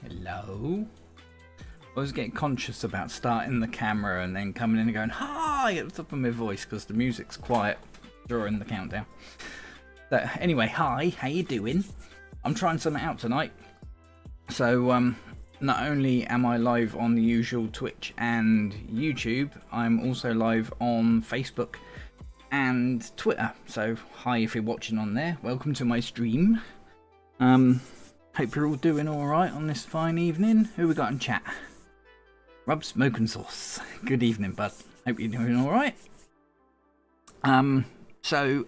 Hello. I was getting conscious about starting the camera and then coming in and going hi at the top of my voice because the music's quiet during the countdown. So anyway, hi, how you doing? I'm trying something out tonight. So not only am I live on the usual Twitch and YouTube, I'm also live on Facebook and Twitter. So hi if you're watching on there. Welcome to my stream. Hope you're all doing alright on this fine evening. Who we got in chat? Rub Smoke and Sauce. Good evening, bud. Hope you're doing alright. So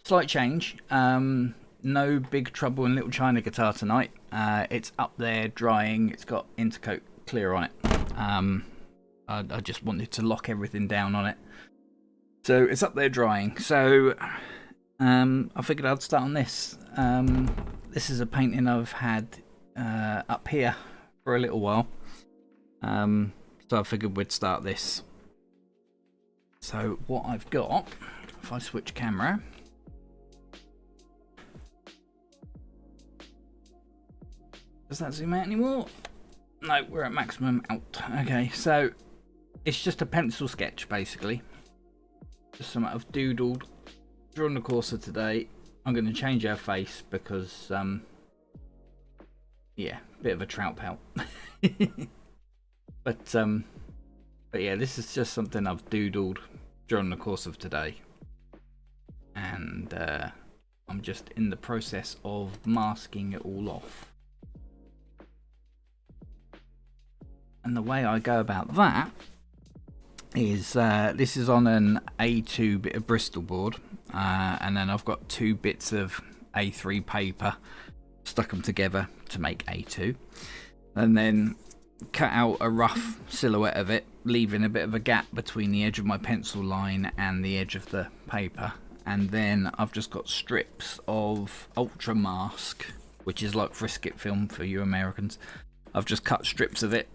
slight change. No Big Trouble in Little China guitar tonight. It's up there drying. It's got Intercoat clear on it. I just wanted to lock everything down on it. So it's up there drying. So I figured I'd start on this. This is a painting I've had up here for a little while. So I figured we'd start this. So what I've got, if I switch camera. Does that zoom out anymore? No, we're at maximum out. Okay, so it's just a pencil sketch basically. Just something I've doodled during the course of today. I'm going to change her face because, yeah, bit of a trout pelt. but But yeah, this is just something I've doodled during the course of today. And I'm just in the process of masking it all off. And the way I go about that is this is on an A2 bit of Bristol board, and then I've got 2 bits of A3 paper, stuck them together to make A2, and then cut out a rough silhouette of it, leaving a bit of a gap between the edge of my pencil line and the edge of the paper. And then I've just got strips of Ultra Mask, which is like frisket film for you Americans. I've just cut strips of it,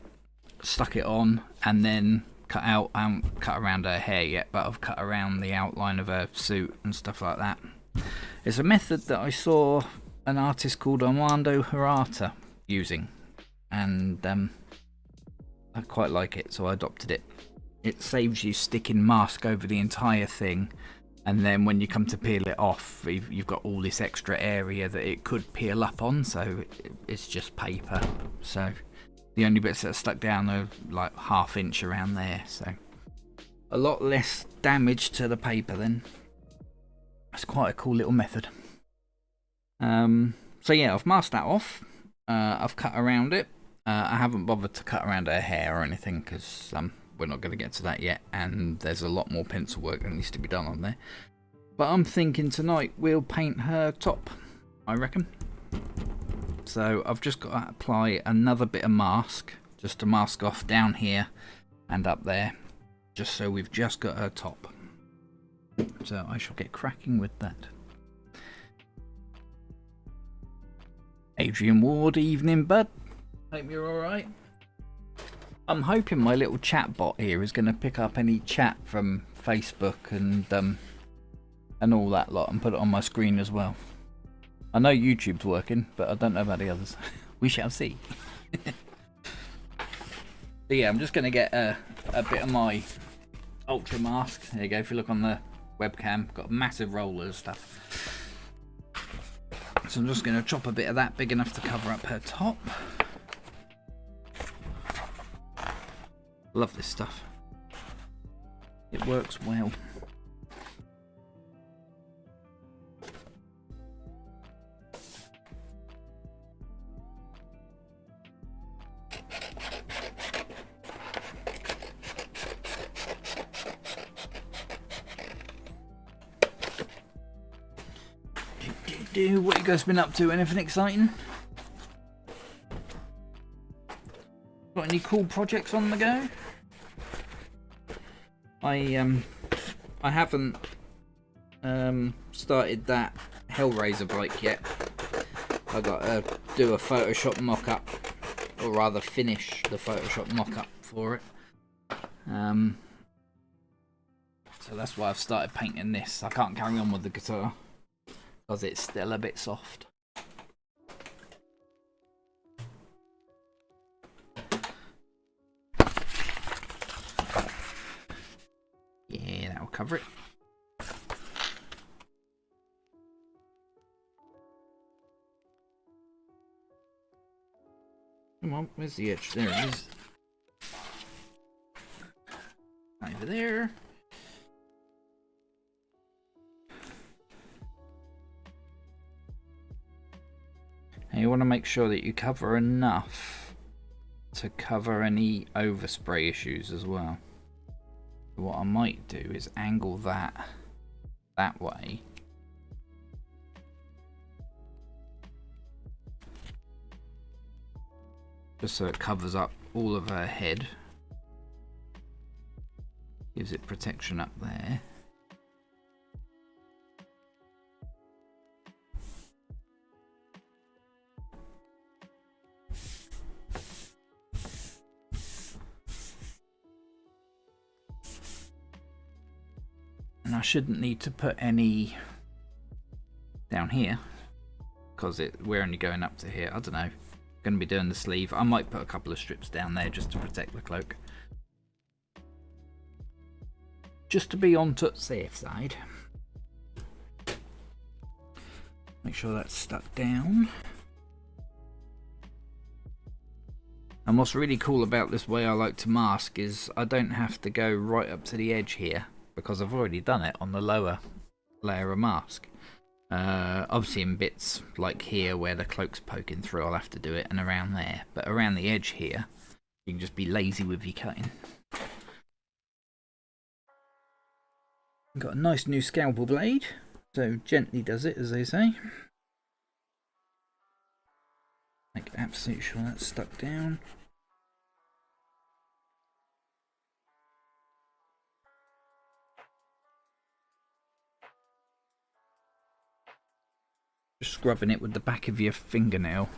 stuck it on, and then cut out. I haven't cut around her hair yet, but I've cut around the outline of her suit and stuff like that. It's a method that I saw an artist called Armando Hirata using, and I quite like it, so I adopted it. It saves you sticking mask over the entire thing, and then when you come to peel it off, you've got all this extra area that it could peel up on, so it's just paper. So the only bits that are stuck down are like 1/2 inch around there, so a lot less damage to the paper then. It's quite a cool little method. So yeah, I've masked that off. I've cut around it. I haven't bothered to cut around her hair or anything because we're not going to get to that yet, and there's a lot more pencil work that needs to be done on there. But I'm thinking tonight we'll paint her top, I reckon. So I've just got to apply another bit of mask, just to mask off down here and up there, just so we've just got her top. So I shall get cracking with that. Adrian Ward, evening bud. Hope you're alright. I'm hoping my little chat bot here is going to pick up any chat from Facebook and all that lot and put it on my screen as well. I know YouTube's working, but I don't know about the others. We shall see. But yeah, I'm just going to get a bit of my Ultra Mask. There you go, if you look on the webcam, got a massive roller of stuff. So I'm just going to chop a bit of that big enough to cover up her top. Love this stuff. It works well. What you guys been up to? Anything exciting? Got any cool projects on the go? I haven't started that Hellraiser bike yet. I got to do a Photoshop mock-up, or rather finish the Photoshop mock-up for it. So that's why I've started painting this. I can't carry on with the guitar because it's still a bit soft. Yeah, that'll cover it. Come on, where's the edge? There it is. Over there. And you want to make sure that you cover enough to cover any overspray issues as well. What I might do is angle that way. Just so it covers up all of her head. Gives it protection up there. And I shouldn't need to put any down here because we're only going up to here. I don't know. Going to be doing the sleeve. I might put a couple of strips down there just to protect the cloak. Just to be on to the safe side. Make sure that's stuck down. And what's really cool about this way I like to mask is I don't have to go right up to the edge here, because I've already done it on the lower layer of mask. Obviously in bits like here where the cloak's poking through, I'll have to do it, and around there. But around the edge here, you can just be lazy with your cutting. Got a nice new scalpel blade, so gently does it, as they say. Make absolutely sure that's stuck down. Just scrubbing it with the back of your fingernail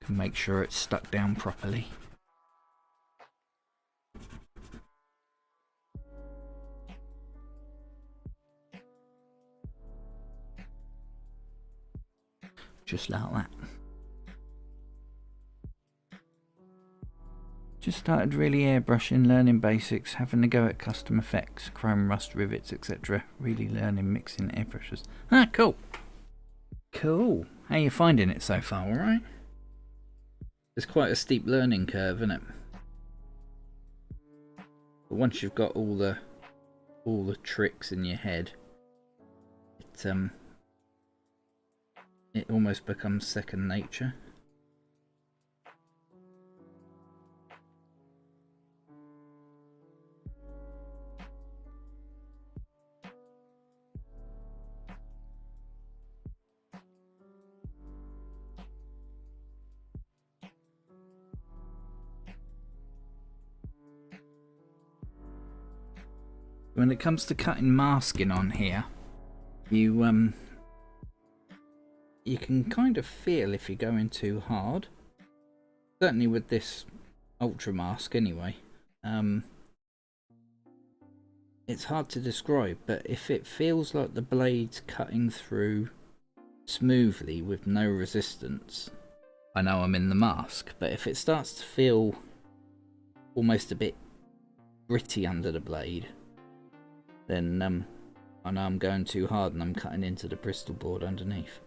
can make sure it's stuck down properly. Just like that. Just started really airbrushing, learning basics, having a go at custom effects, chrome, rust, rivets, etc. Really learning mixing airbrushes. Ah, cool. Cool. How you finding it so far, alright? It's quite a steep learning curve, isn't it? But once you've got all the tricks in your head, it almost becomes second nature. When it comes to cutting masking on here, you can kind of feel if you're going too hard. Certainly with this ultra mask anyway. It's hard to describe, but if it feels like the blade's cutting through smoothly with no resistance, I know I'm in the mask. But if it starts to feel almost a bit gritty under the blade, then I know I'm going too hard and I'm cutting into the Bristol board underneath.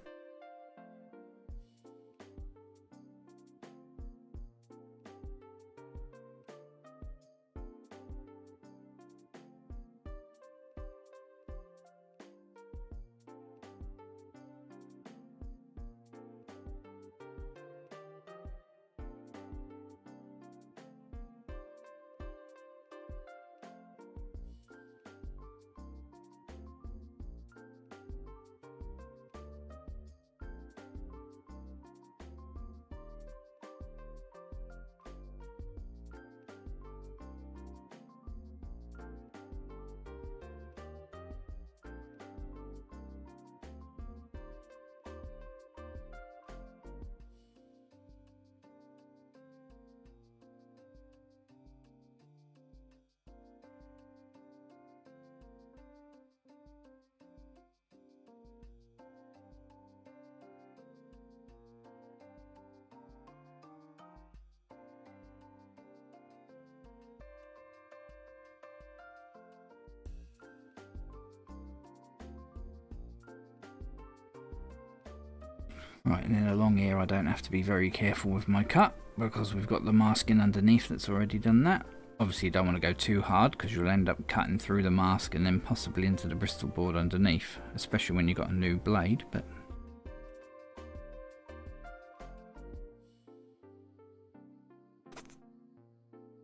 Right, and then along here I don't have to be very careful with my cut because we've got the masking underneath that's already done that. Obviously you don't want to go too hard because you'll end up cutting through the mask and then possibly into the Bristol board underneath, especially when you've got a new blade. But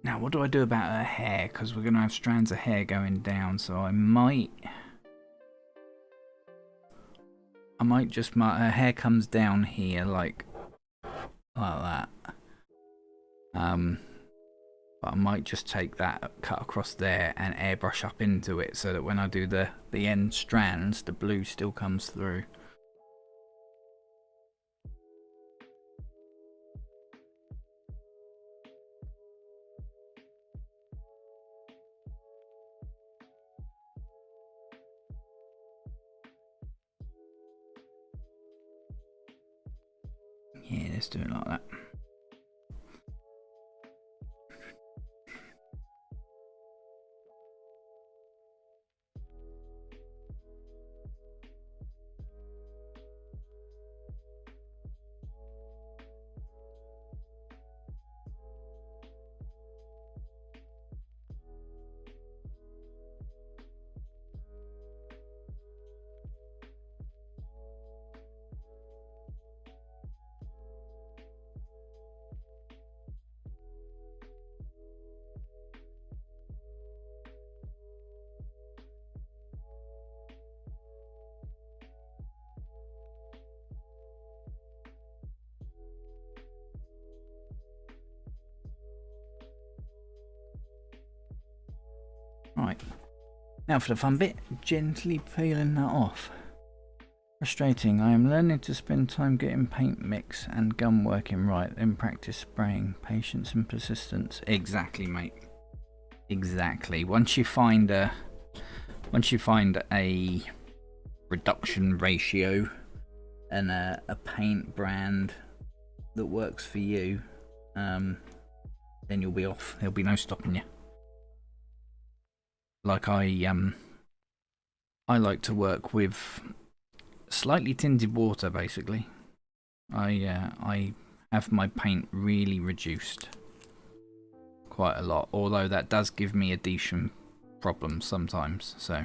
now what do I do about her hair, because we're going to have strands of hair going down, so I might just mark her hair comes down here like that. But I might just take that cut across there and airbrush up into it so that when I do the end strands, the blue still comes through. Yeah, let's do it like that. Right, now for the fun bit, gently peeling that off. Frustrating, I am learning to spend time getting paint mix and gum working right, then practice spraying. Patience and persistence. Exactly, mate. Exactly. Once you find a reduction ratio and a paint brand that works for you, then you'll be off. There'll be no stopping you. Like I like to work with slightly tinted water, basically. I have my paint really reduced quite a lot, although that does give me adhesion problems sometimes, so.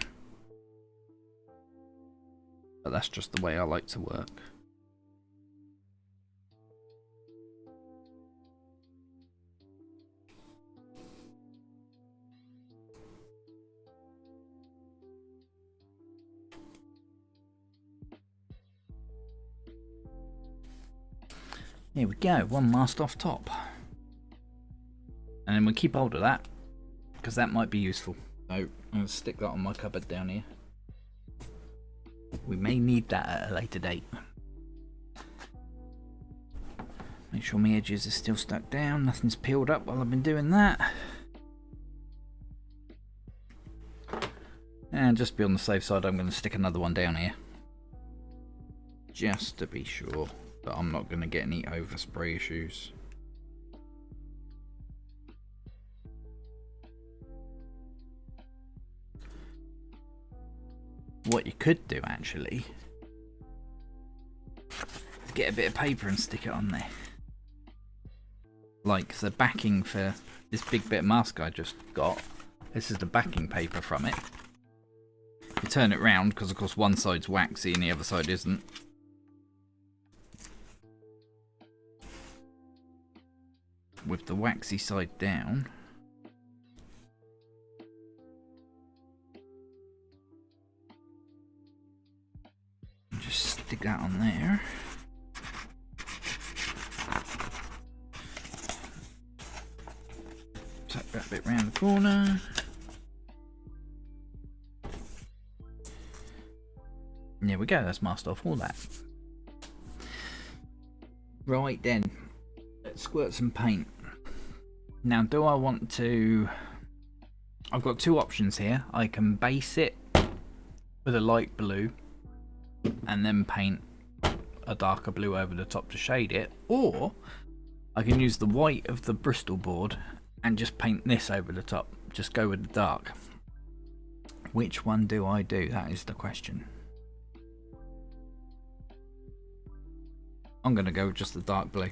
But that's just the way I like to work. Here we go, one mask off top. And then we'll keep hold of that, because that might be useful. So I'm going to stick that on my cupboard down here. We may need that at a later date. Make sure my edges are still stuck down, nothing's peeled up while I've been doing that. And just to be on the safe side, I'm going to stick another one down here. Just to be sure that I'm not going to get any overspray issues. What you could do actually is get a bit of paper and stick it on there. Like the backing for this big bit of mask I just got. This is the backing paper from it. You turn it round because of course one side's waxy and the other side isn't. With the waxy side down, just stick that on there. Tuck that bit round the corner. And there we go, that's masked off all that. Right then, let's squirt some paint. Now, do I want to... I've got two options here. I can base it with a light blue and then paint a darker blue over the top to shade it, or I can use the white of the Bristol board and just paint this over the top. Just go with the dark. Which one do I do? That is the question. I'm going to go with just the dark blue.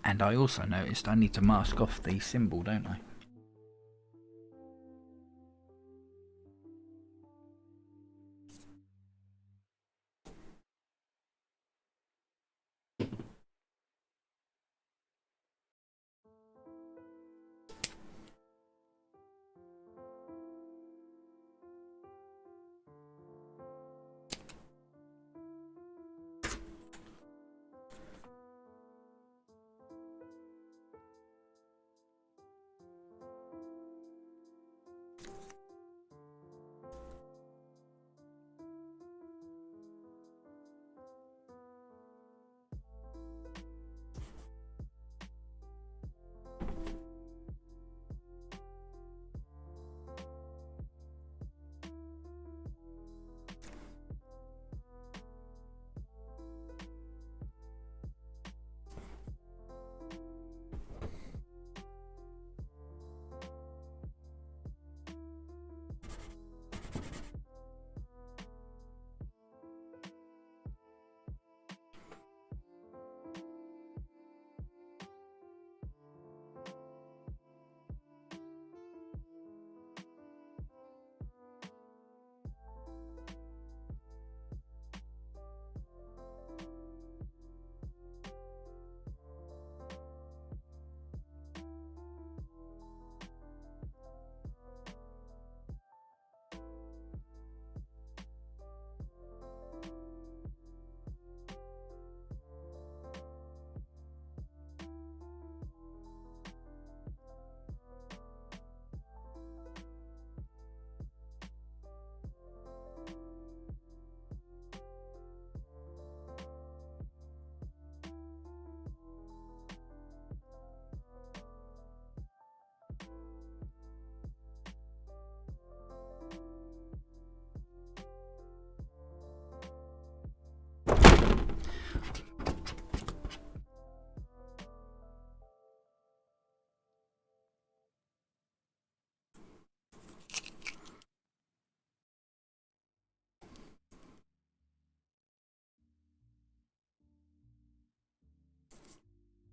And I also noticed I need to mask off the symbol, don't I?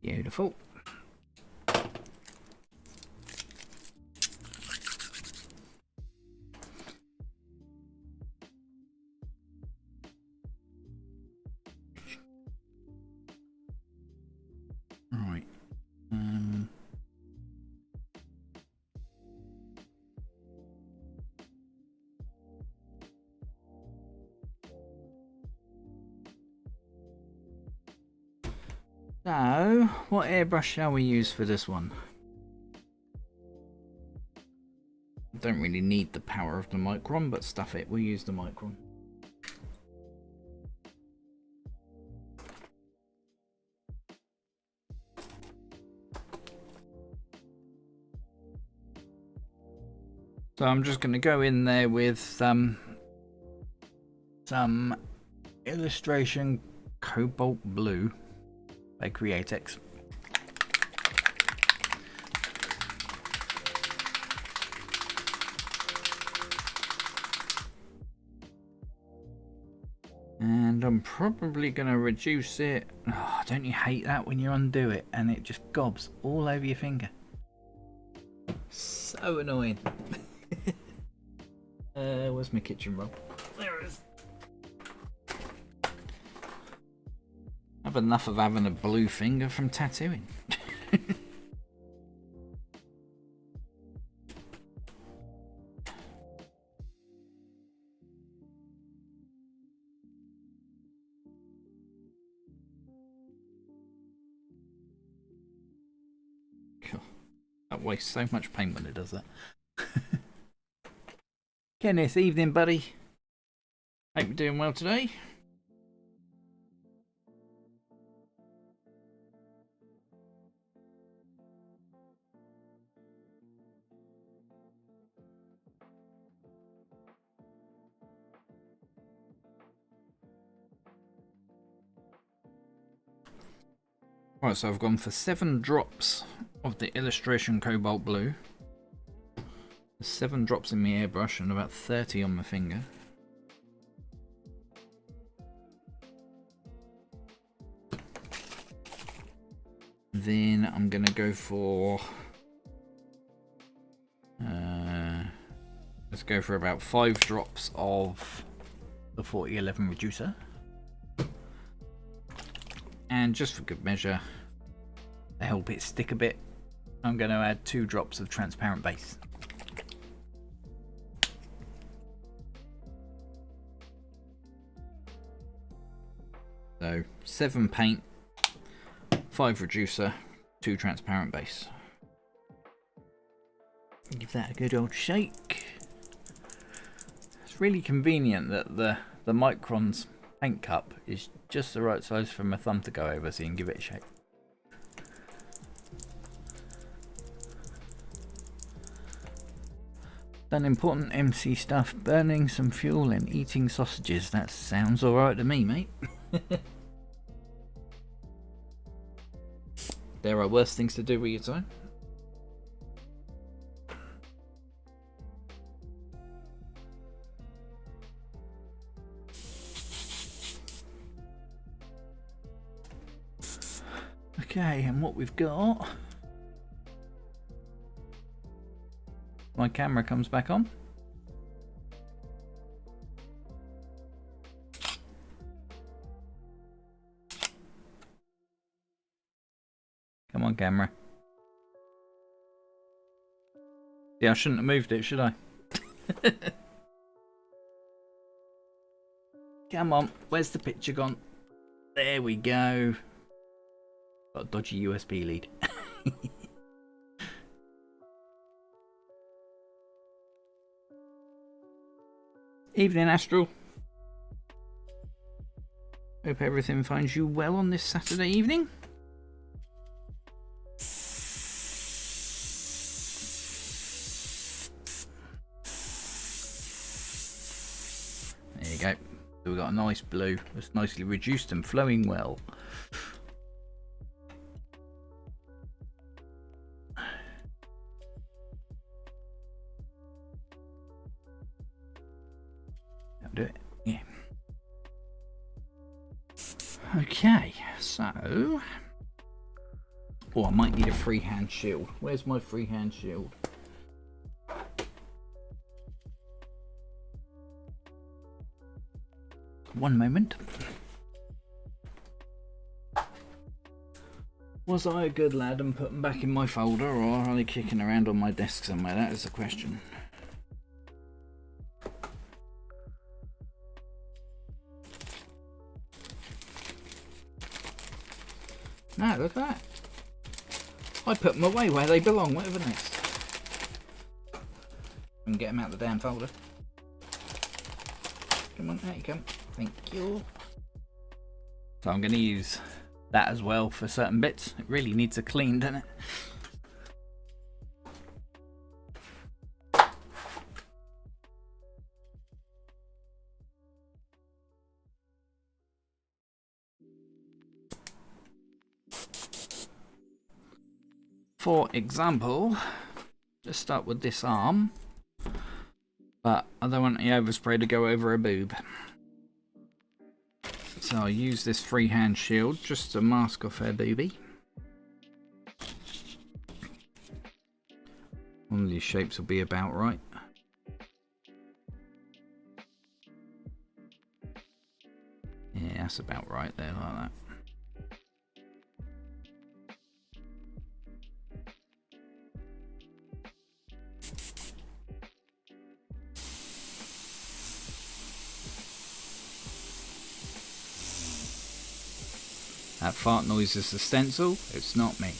Beautiful. Right. So, what airbrush shall we use for this one? Don't really need the power of the micron, but stuff it, we'll use the micron. So I'm just going to go in there with some illustration cobalt blue by Createx. And I'm probably going to reduce it. Oh, don't you hate that when you undo it and it just gobs all over your finger? So annoying. Where's my kitchen roll? There it is. I've enough of having a blue finger from tattooing. Cool. That wastes so much paint when it does that. Kenneth, evening buddy. Hope you're doing well today. Right, so I've gone for 7 drops of the illustration cobalt blue. 7 drops in my airbrush and about 30 on my finger. Then I'm going to go for... let's go for about 5 drops of the 4011 reducer. And just for good measure, to help it stick a bit, I'm going to add 2 drops of transparent base. So 7 paint, 5 reducer, 2 transparent base. Give that a good old shake. It's really convenient that the Micron's paint cup is just the right size for my thumb to go over, so you can give it a shake. Done important MC stuff, burning some fuel and eating sausages. That sounds alright to me, mate. There are worse things to do with your time. Okay, and what we've got... My camera comes back on. Come on, camera. Yeah, I shouldn't have moved it, should I? Come on, where's the picture gone? There we go. Got a dodgy USB lead. Evening, Astral. Hope everything finds you well on this Saturday evening. There you go. So we've got a nice blue that's nicely reduced and flowing well. Do it, yeah. Okay, so Oh, I might need a freehand shield. Where's my freehand shield? One moment. Was I a good lad and put them back in my folder, or are they kicking around on my desk somewhere? That is the question. No, look at that. I put them away where they belong, whatever next. And get them out of the damn folder. Come on, there you come. Thank you. So I'm going to use that as well for certain bits. It really needs a clean, doesn't it? For example, just start with this arm, but I don't want the overspray to go over a boob. So I'll use this freehand shield just to mask off her boobie. One of these shapes will be about right. Yeah, that's about right there, like that. That fart noise is the stencil, it's not me.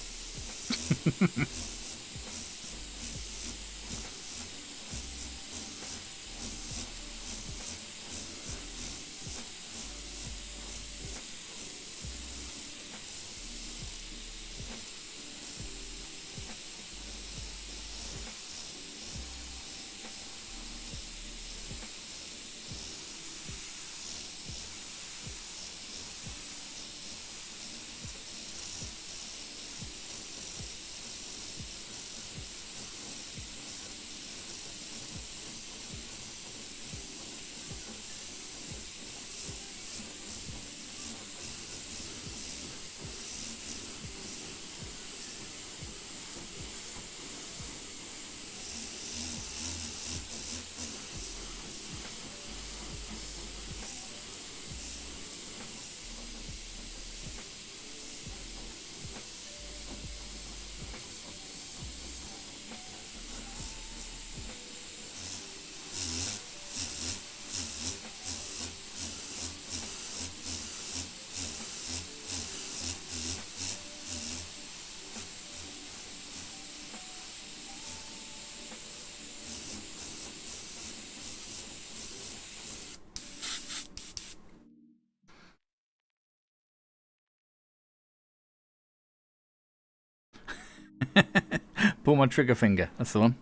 Pull my trigger finger, that's the one.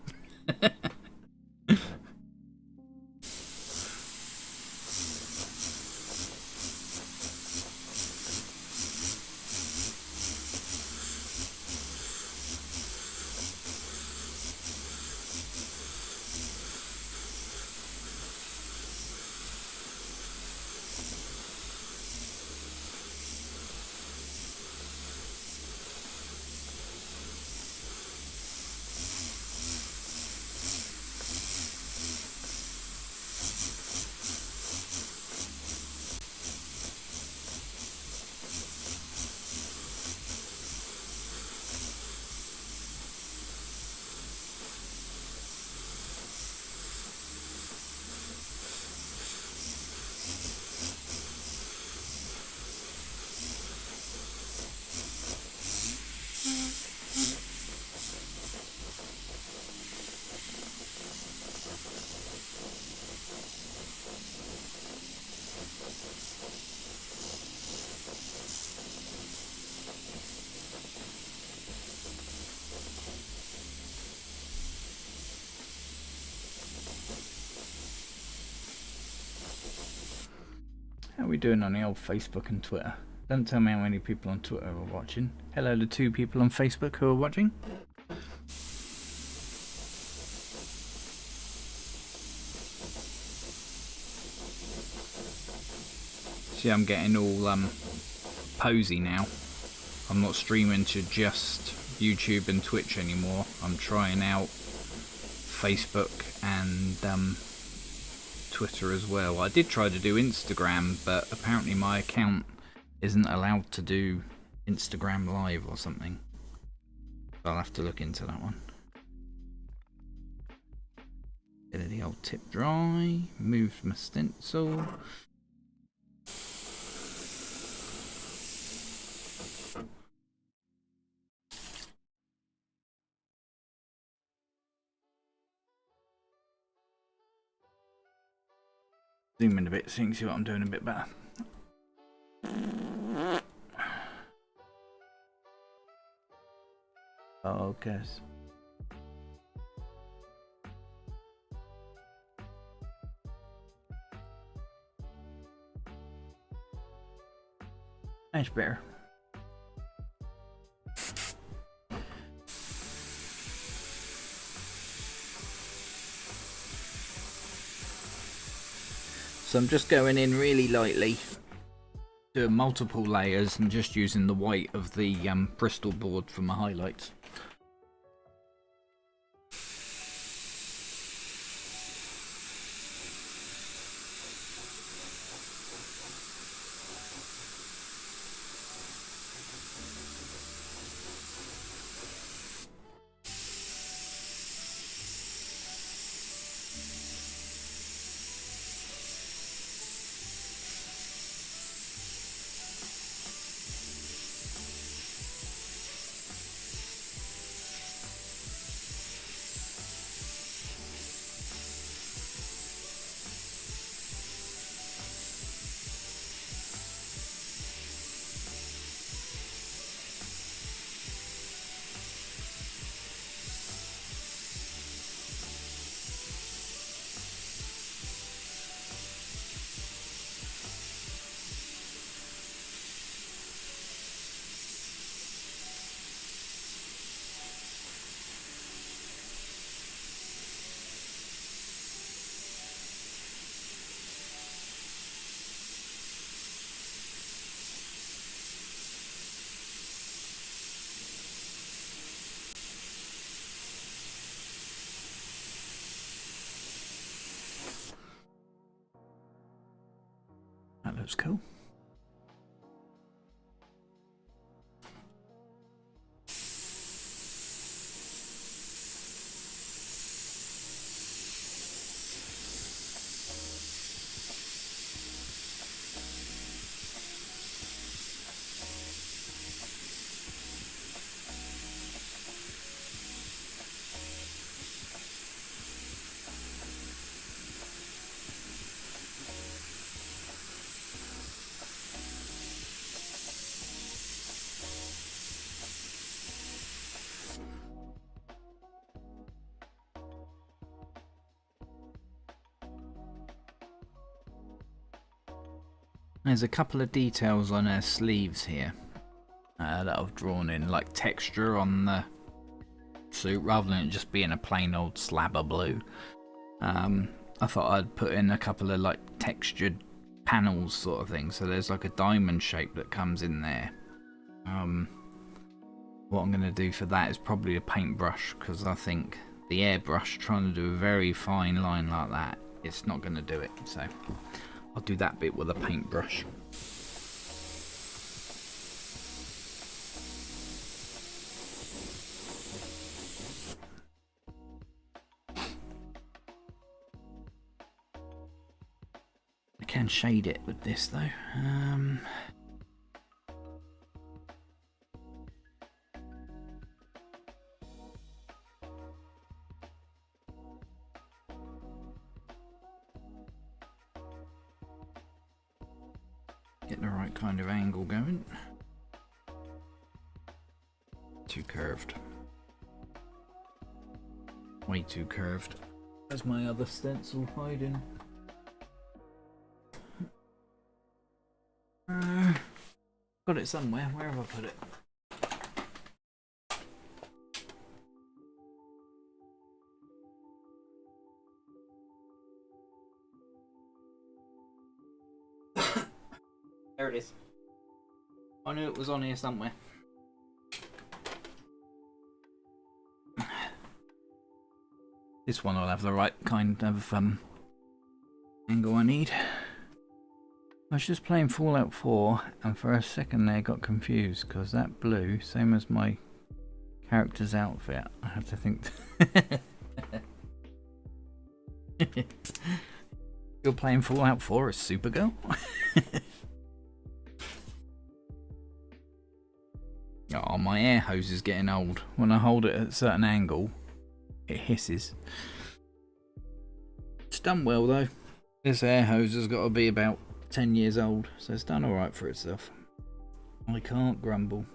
How are we doing on the old Facebook and Twitter? Don't tell me how many people on Twitter are watching. Hello to 2 people on Facebook who are watching. See, I'm getting all posy now. I'm not streaming to just YouTube and Twitch anymore. I'm trying out Facebook and Twitter as well. I did try to do Instagram, but apparently my account isn't allowed to do Instagram Live or something. So I'll have to look into that one. Get the old tip dry, moved my stencil. Zoom in a bit so you can see what I'm doing a bit better. Focus. That's better. So I'm just going in really lightly, doing multiple layers and just using the white of the Bristol board for my highlights. That looks cool. There's a couple of details on her sleeves here that I've drawn in, like texture on the suit rather than it just being a plain old slab of blue. I thought I'd put in a couple of like textured panels sort of thing, so there's like a diamond shape that comes in there. What I'm going to do for that is probably a paintbrush, because I think the airbrush trying to do a very fine line like that, it's not going to do it, so I'll do that bit with a paintbrush. I can shade it with this though. Get the right kind of angle going. Too curved. Way too curved. There's my other stencil hiding. Got it somewhere. Where have I put it? There it is. I knew it was on here somewhere. This one will have the right kind of angle I need. I was just playing Fallout 4 and for a second there got confused because that blue, same as my character's outfit, I have to think. You're playing Fallout 4 as Supergirl? Oh, my air hose is getting old. When I hold it at a certain angle, it hisses. It's done well though. This air hose has got to be about 10 years old, so it's done alright for itself. I can't grumble.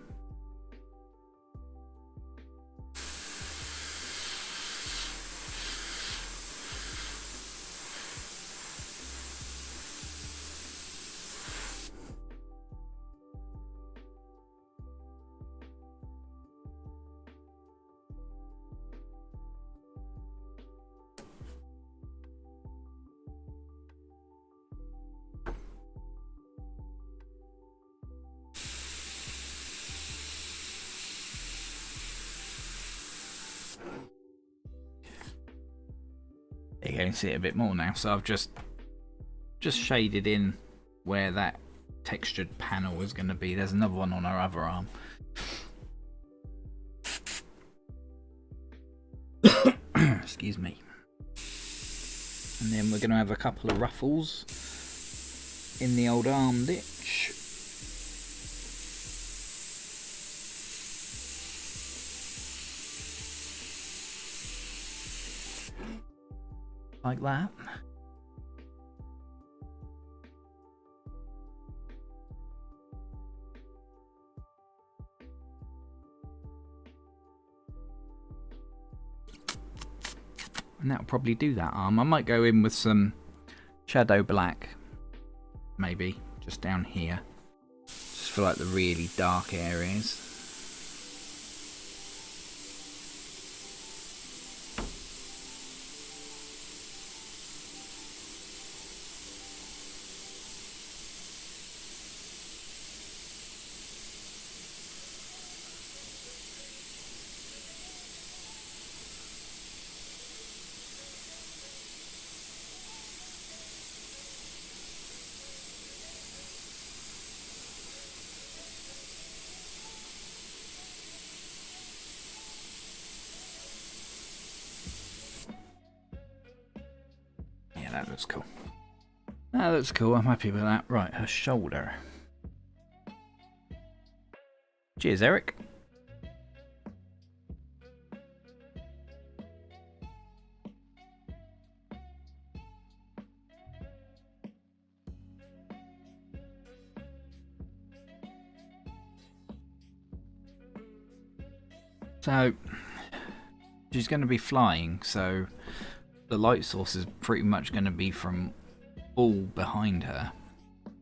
You can see it a bit more now, so I've just shaded in where that textured panel is going to be. There's another one on our other arm. Excuse me. And then we're going to have a couple of ruffles in the old arm ditch. Like that. And that'll probably do that arm. I might go in with some shadow black, maybe, just down here. Just for like the really dark areas. That looks cool. That looks cool. I'm happy with that. Right, her shoulder. Cheers, Eric. So, she's going to be flying, so the light source is pretty much going to be from all behind her.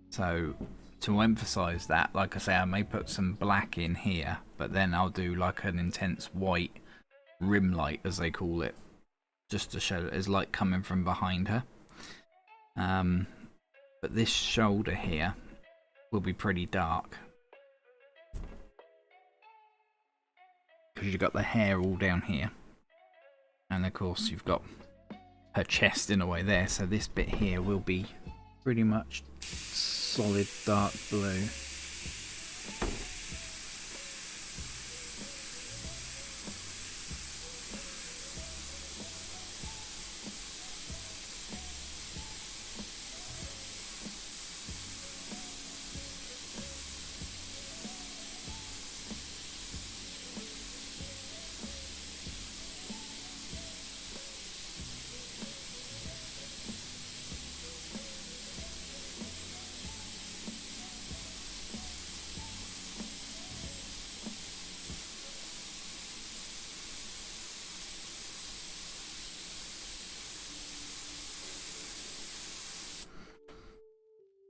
So to emphasize that, like I say, I may put some black in here, but then I'll do like an intense white rim light, as they call it, just to show that there's light coming from behind her. But this shoulder here will be pretty dark because you've got the hair all down here, and of course you've got her chest in a way there, so this bit here will be pretty much solid dark blue.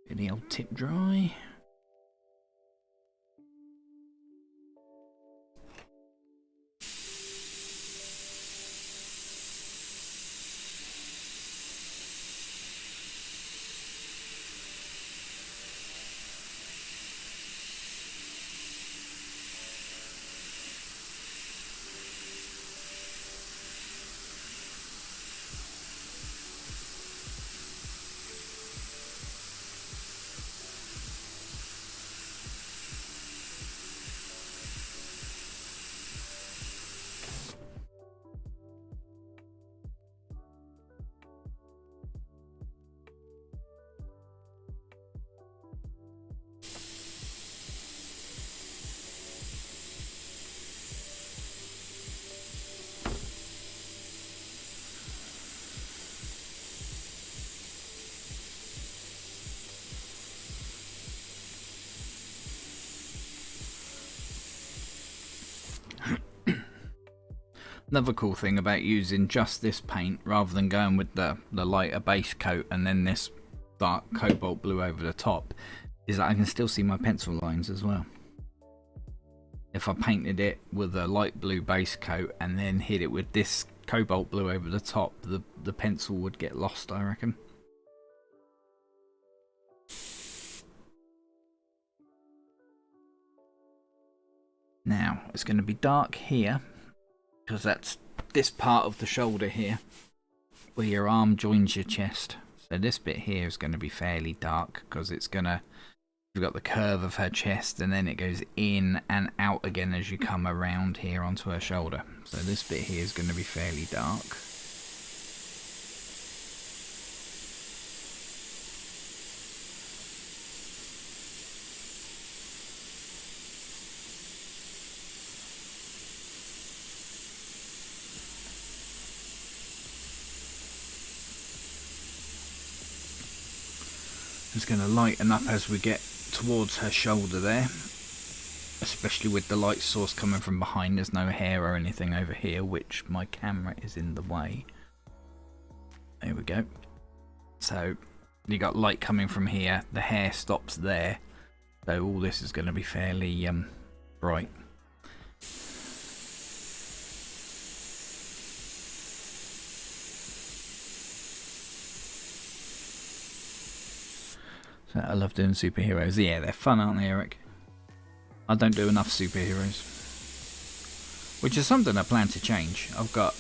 Get the old tip dry. Another cool thing about using just this paint rather than going with the lighter base coat and then this dark cobalt blue over the top is that I can still see my pencil lines as well. If I painted it with a light blue base coat and then hit it with this cobalt blue over the top, the pencil would get lost, I reckon. Now it's going to be dark here because that's this part of the shoulder here where your arm joins your chest. So this bit here is going to be fairly dark because it's going to, you've got the curve of her chest and then it goes in and out again as you come around here onto her shoulder. So this bit here is going to be fairly dark. It's going to lighten up as we get towards her shoulder there, especially with the light source coming from behind. There's no hair or anything over here, which my camera is in the way. There we go. So you got light coming from here, the hair stops there, so all this is going to be fairly bright. So I love doing superheroes. Yeah, they're fun, aren't they, Eric? I don't do enough superheroes, which is something I plan to change. I've got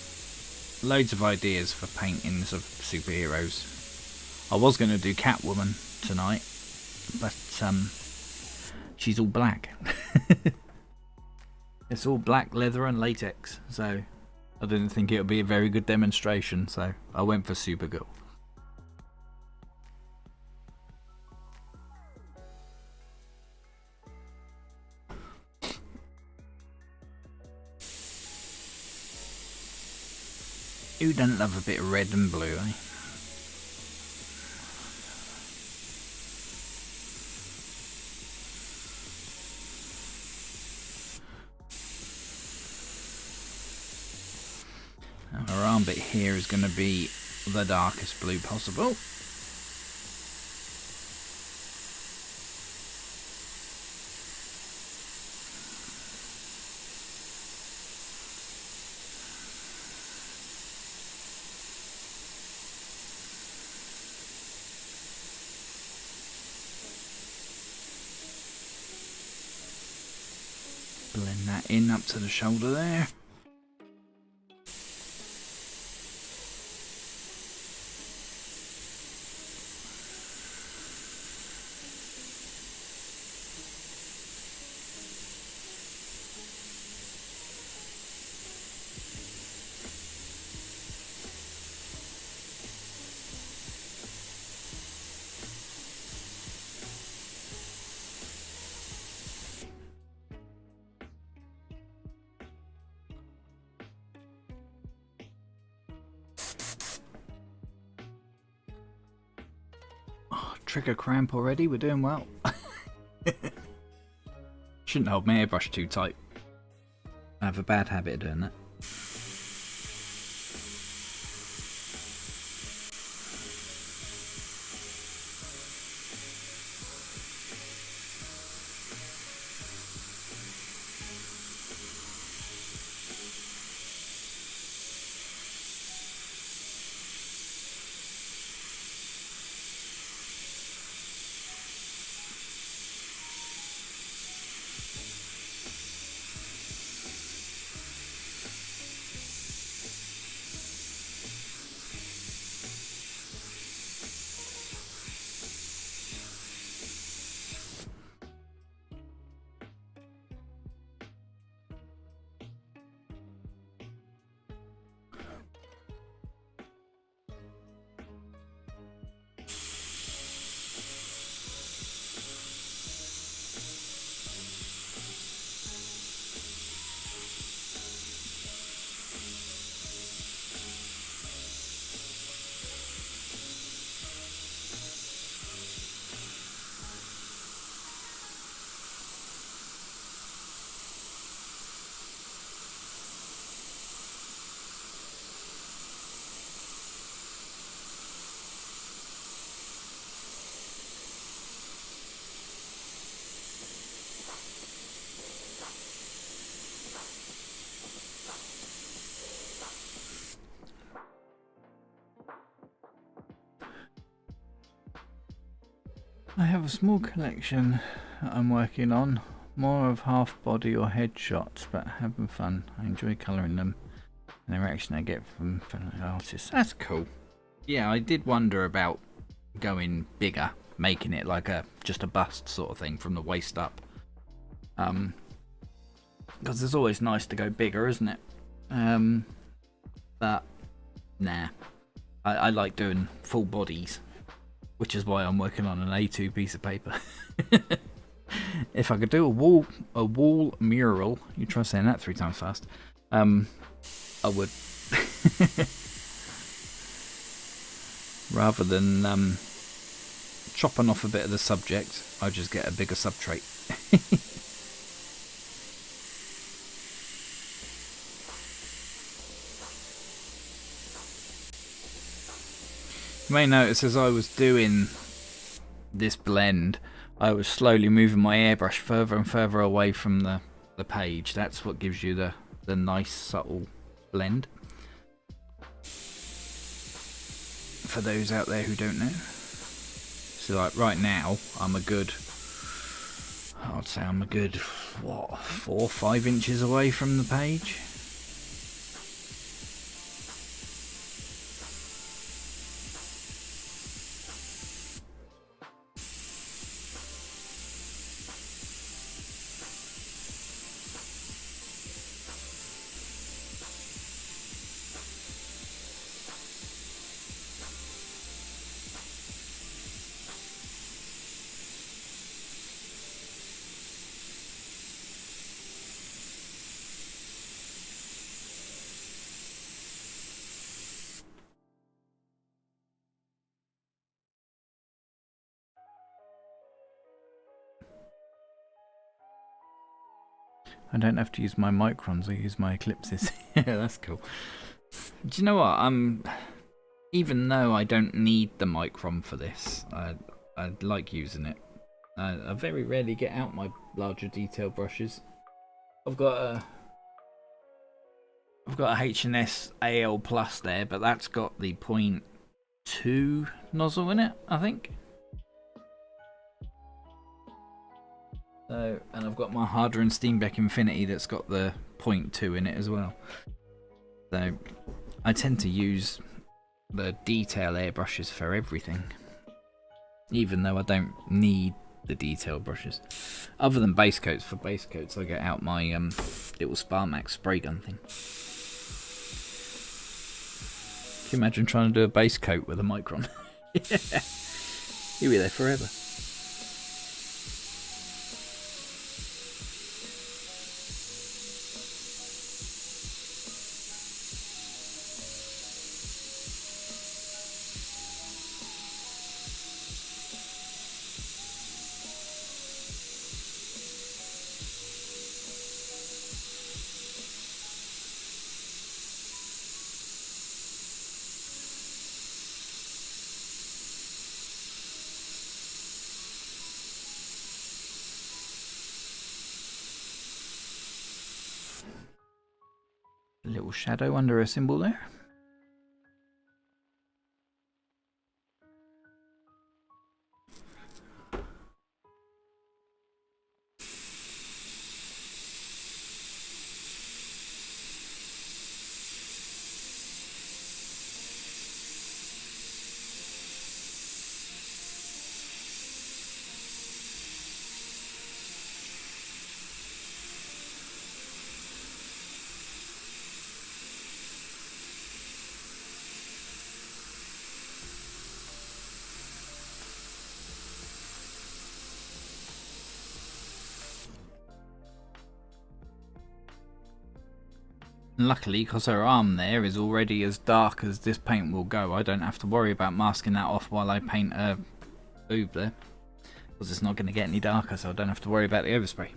loads of ideas for paintings of superheroes. I was going to do Catwoman tonight, but she's all black. It's all black leather and latex, so I didn't think it would be a very good demonstration, so I went for Supergirl. Who doesn't love a bit of red and blue, eh? Our arm bit here is going to be the darkest blue possible. Blend that in up to the shoulder there. Trigger cramp already, we're doing well. Shouldn't hold my airbrush too tight. I have a bad habit of doing that. I have a small collection that I'm working on, more of half body or head shots, but having fun. I enjoy colouring them and the reaction I get from fellow artists. That's cool. Yeah, I did wonder about going bigger, making it like just a bust sort of thing from the waist up. Because it's always nice to go bigger, isn't it? But nah, I like doing full bodies, which is why I'm working on an A2 piece of paper. If I could do a wall mural, you try saying that 3 times fast, I would. Rather than chopping off a bit of the subject, I just get a bigger substrate. You may notice as I was doing this blend, I was slowly moving my airbrush further and further away from the page. That's what gives you the nice subtle blend. For those out there who don't know. So like right now, I'd say I'm a good, what, 4 or 5 inches away from the page. I don't have to use my microns, I use my eclipses. Yeah, that's cool. Do you know what? Even though I don't need the micron for this, I like using it. I very rarely get out my larger detail brushes. I've got a H&S AL Plus there, but that's got the 0.2 nozzle in it, I think. So, and I've got my Harder and Steenbeck Infinity that's got the 0.2 in it as well. So I tend to use the detail airbrushes for everything, even though I don't need the detail brushes. Other than base coats, for base coats I get out my little Sparmax spray gun thing. Can you imagine trying to do a base coat with a micron? You'll be there forever. A little shadow under a symbol there. Luckily, because her arm there is already as dark as this paint will go, I don't have to worry about masking that off while I paint her boob there. Because it's not going to get any darker, so I don't have to worry about the overspray.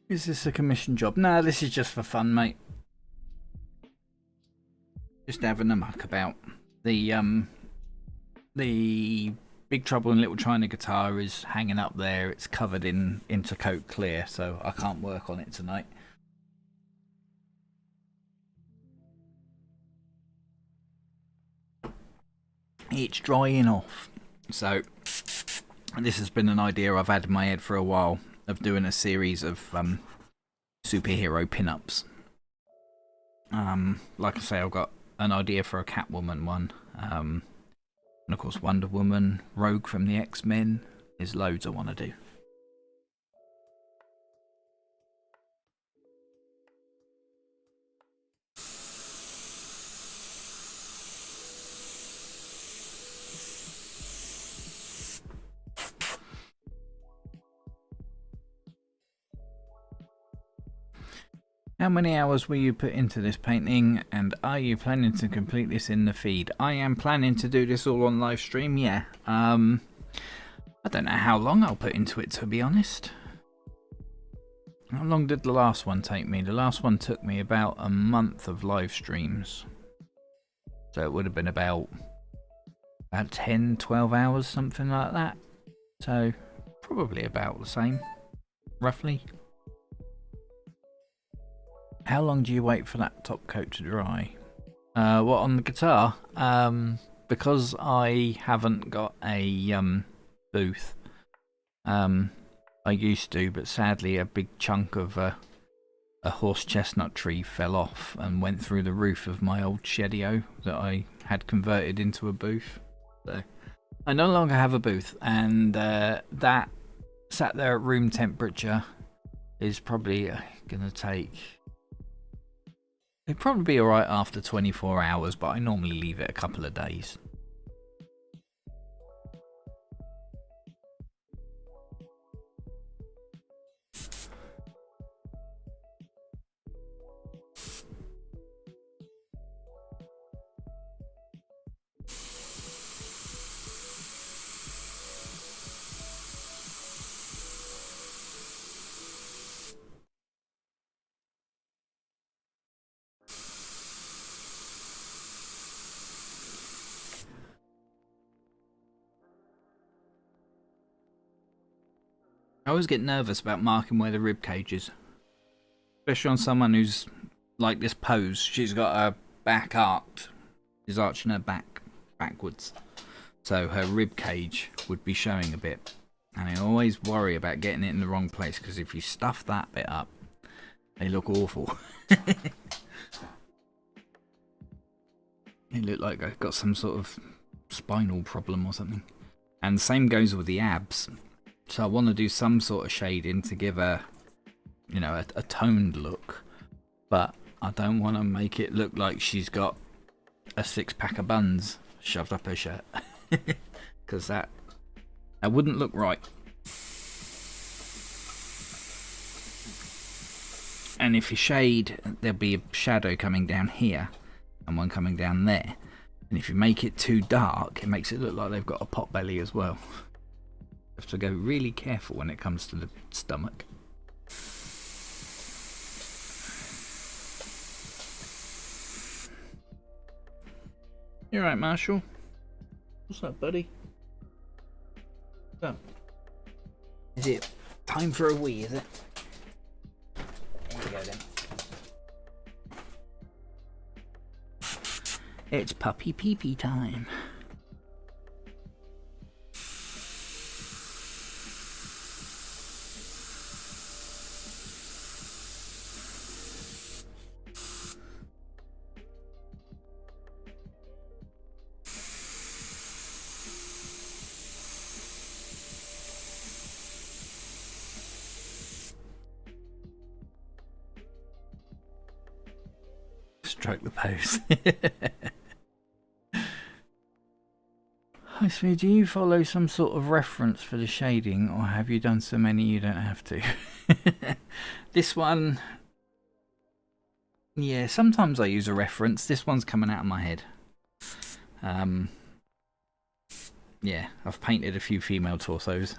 Is this a commission job? No, this is just for fun, mate. Just having a muck about. The Big Trouble in Little China guitar is hanging up there. It's covered in Intercoat clear, so I can't work on it tonight. It's drying off. So this has been an idea I've had in my head for a while, of doing a series of superhero pin-ups. Like I say, I've got an idea for a Catwoman one. And of course Wonder Woman, Rogue from the X-Men. There's loads I want to do. How many hours will you put into this painting, and are you planning to complete this in the feed? I am planning to do this all on live stream, yeah. I don't know how long I'll put into it, to be honest. How long did the last one take me? The last one took me about a month of live streams. So it would have been about 10, 12 hours, something like that. So probably about the same, roughly. How long do you wait for that top coat to dry? What, on the guitar? Because I haven't got a booth. I used to, but sadly a big chunk of a horse chestnut tree fell off and went through the roof of my old shedio that I had converted into a booth. So I no longer have a booth, and that sat there at room temperature is probably going to take... It'd probably be alright after 24 hours, but I normally leave it a couple of days. I always get nervous about marking where the rib cage is, especially on someone who's like this pose. She's got her back arched, she's arching her back backwards, so her rib cage would be showing a bit, and I always worry about getting it in the wrong place, because if you stuff that bit up, they look awful. They look like I've got some sort of spinal problem or something. And the same goes with the abs. So I want to do some sort of shading to give her, you know, a toned look, but I don't want to make it look like she's got a 6-pack of buns shoved up her shirt, because that wouldn't look right. And if you shade, there'll be a shadow coming down here and one coming down there, and if you make it too dark, it makes it look like they've got a pot belly as well. Have to go really careful when it comes to the stomach. You alright, Marshall? What's up, buddy? What's up? Is it time for a wee, is it? There you go then. It's puppy pee-pee time. Stroke the pose. Hi Smee, do you follow some sort of reference for the shading, or have you done so many you don't have to? This one, yeah, sometimes I use a reference. This one's coming out of my head. Yeah, I've painted a few female torsos.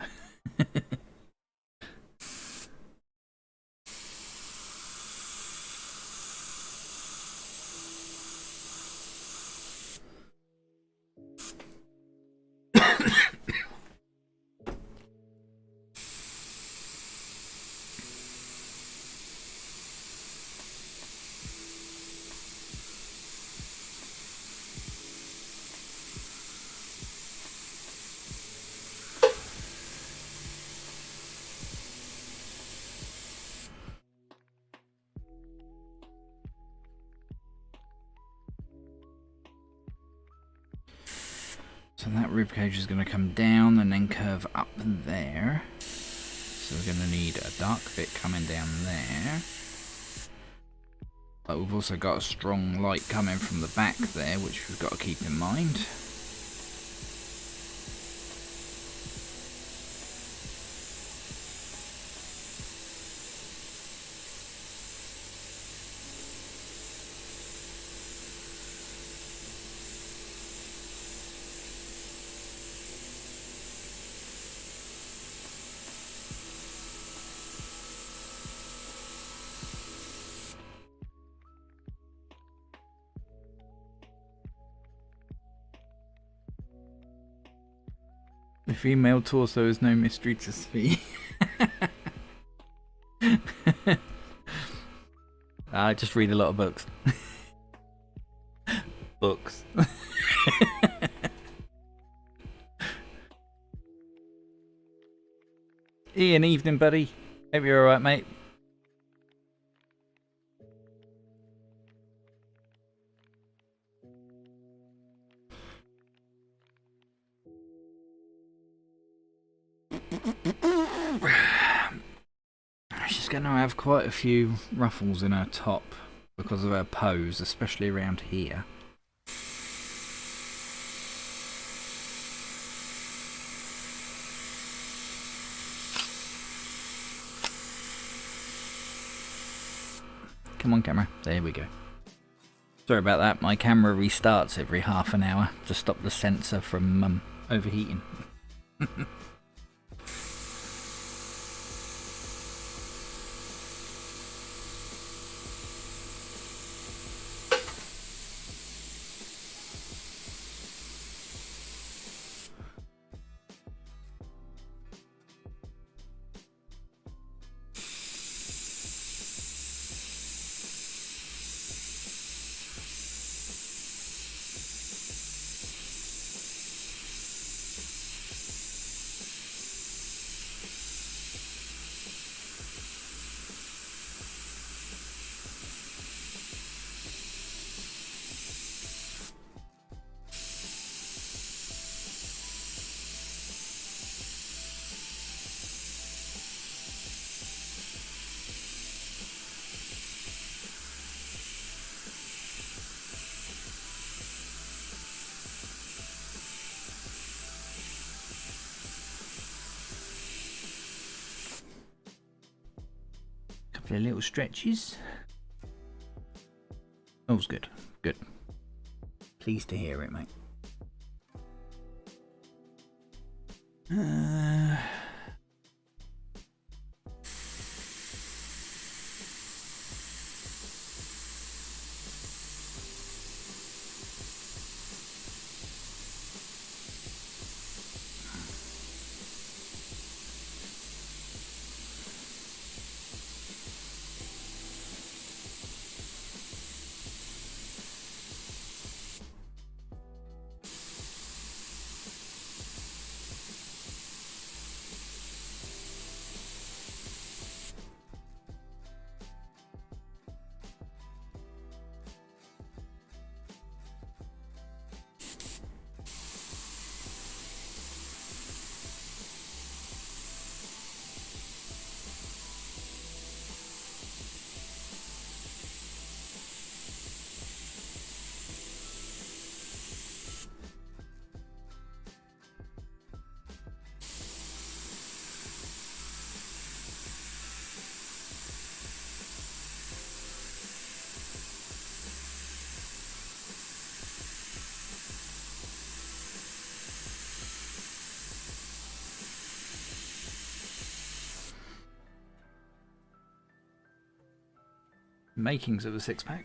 So that ribcage is going to come down and then curve up there. So we're going to need a dark bit coming down there. But we've also got a strong light coming from the back there, which we've got to keep in mind. The female torso is no mystery to see. I just read a lot of books. Books. Ian, evening, buddy. Hope you're alright, mate. She's going to have quite a few ruffles in her top because of her pose, especially around here. Come on, camera. There we go. Sorry about that. My camera restarts every half an hour to stop the sensor from overheating. Couple of little stretches. All's good. Good. Pleased to hear it, mate. Makings of a six-pack.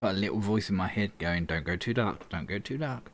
Got a little voice in my head going, don't go too dark, don't go too dark.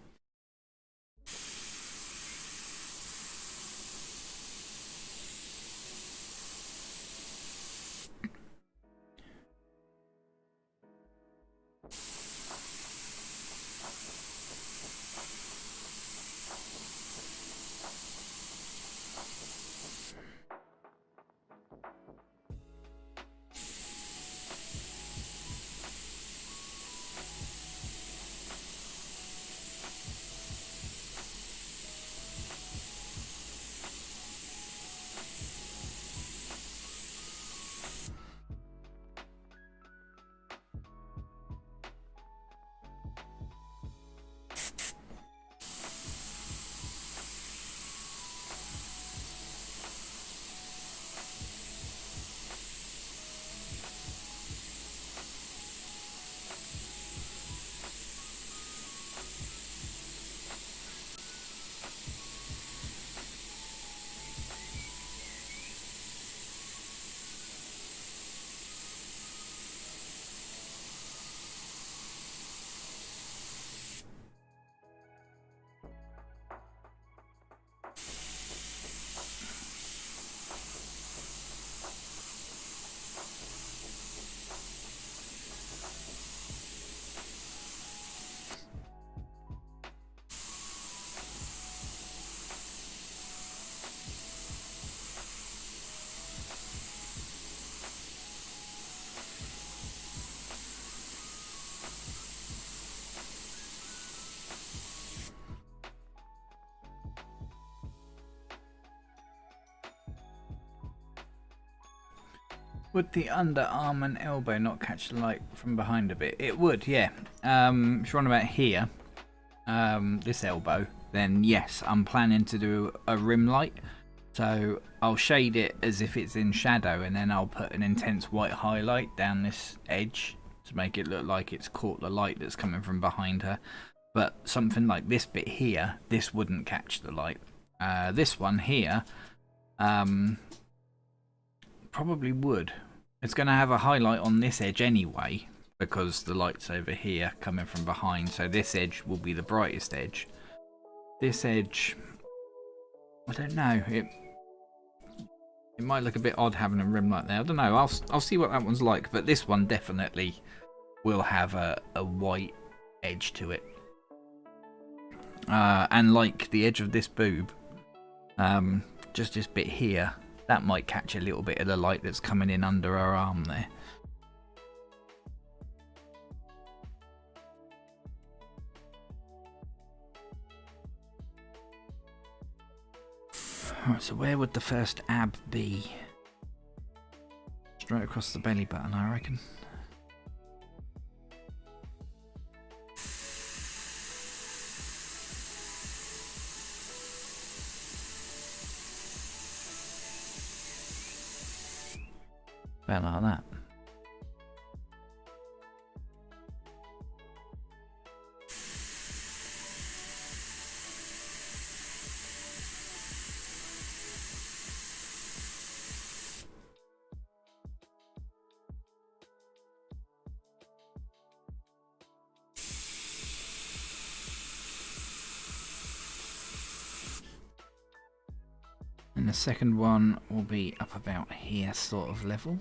Would the underarm and elbow not catch the light from behind a bit? It would, yeah. If you're on about here, this elbow, then yes, I'm planning to do a rim light. So I'll shade it as if it's in shadow, and then I'll put an intense white highlight down this edge to make it look like it's caught the light that's coming from behind her. But something like this bit here, this wouldn't catch the light. This one here, probably would. It's going to have a highlight on this edge anyway, because the light's over here coming from behind, so this edge will be the brightest edge. This edge, I don't know, it might look a bit odd having a rim like that. I don't know, I'll see what that one's like, but this one definitely will have a white edge to it. And like the edge of this boob, just this bit here, that might catch a little bit of the light that's coming in under her arm there. Alright, so where would the first ab be? Straight across the belly button, I reckon. About like that. And the second one will be up about here sort of level.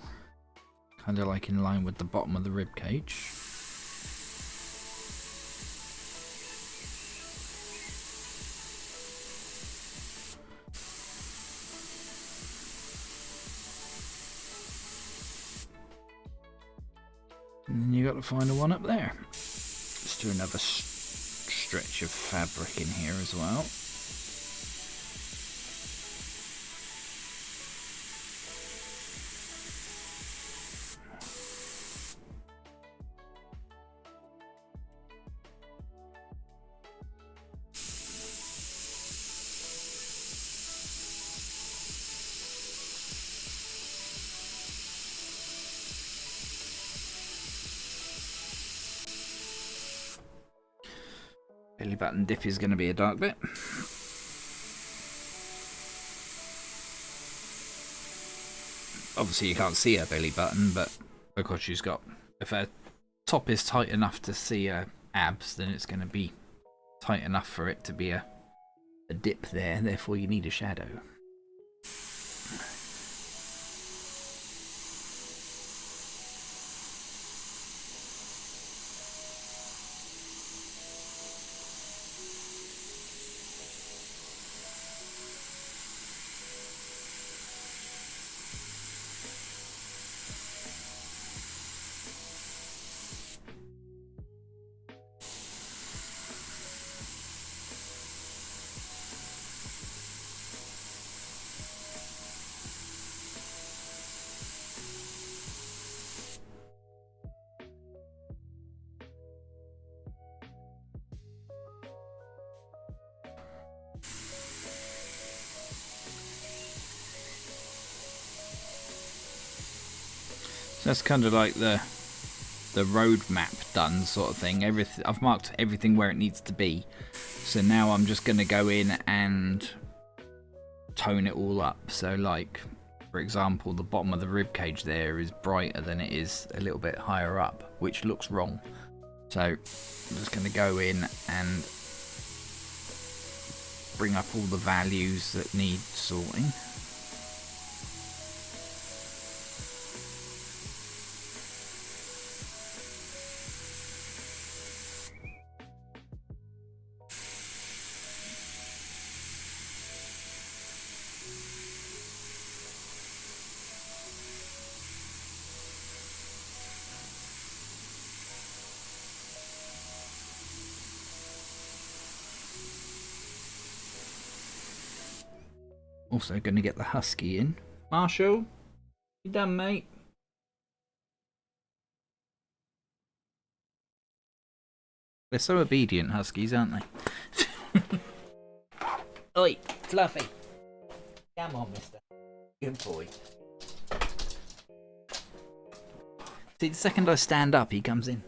Kind of like in line with the bottom of the rib cage. And then you got the final one up there. Let's do another stretch of fabric in here as well. Belly button dip is going to be a dark bit. Obviously you can't see her belly button, but because she's got, if her top is tight enough to see her abs, then it's going to be tight enough for it to be a dip there, therefore you need a shadow. So that's kind of like the roadmap done sort of thing. I've marked everything where it needs to be. So now I'm just going to go in and tone it all up. So like, for example, the bottom of the rib cage there is brighter than it is a little bit higher up, which looks wrong. So I'm just going to go in and bring up all the values that need sorting. Also going to get the husky in. Marshall, you done, mate? They're so obedient, huskies, aren't they? Oi, Fluffy. Come on, mister. Good boy. See, the second I stand up, he comes in.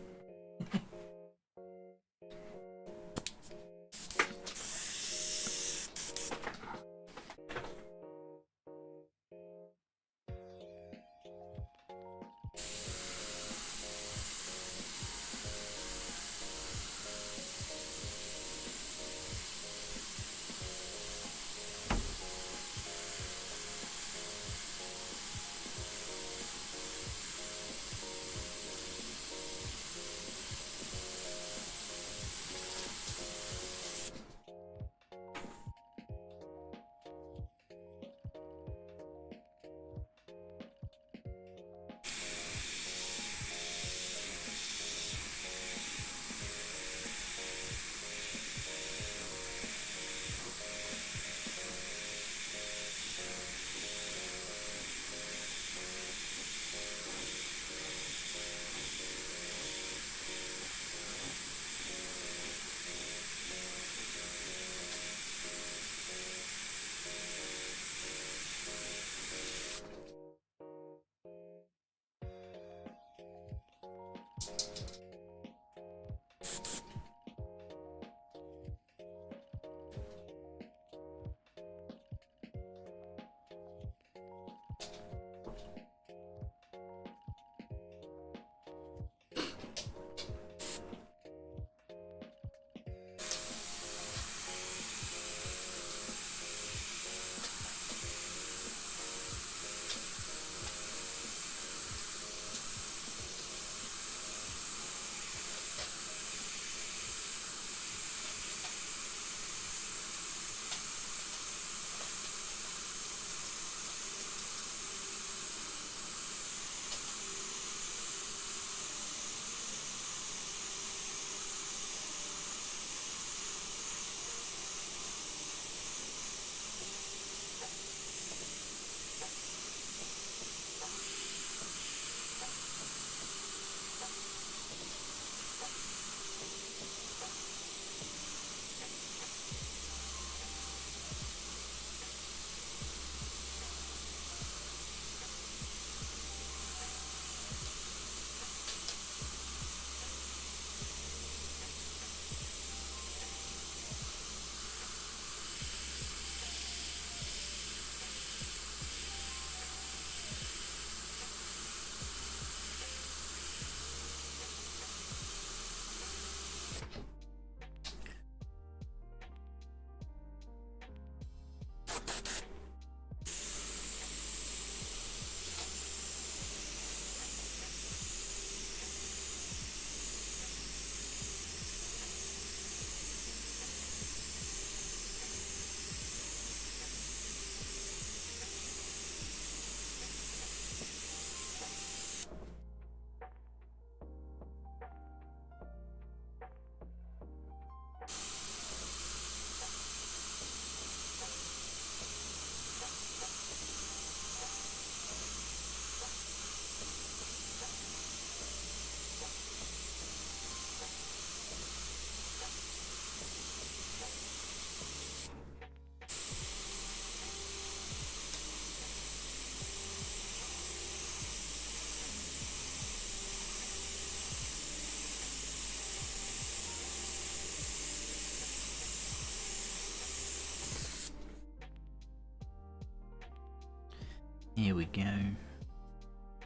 Here we go.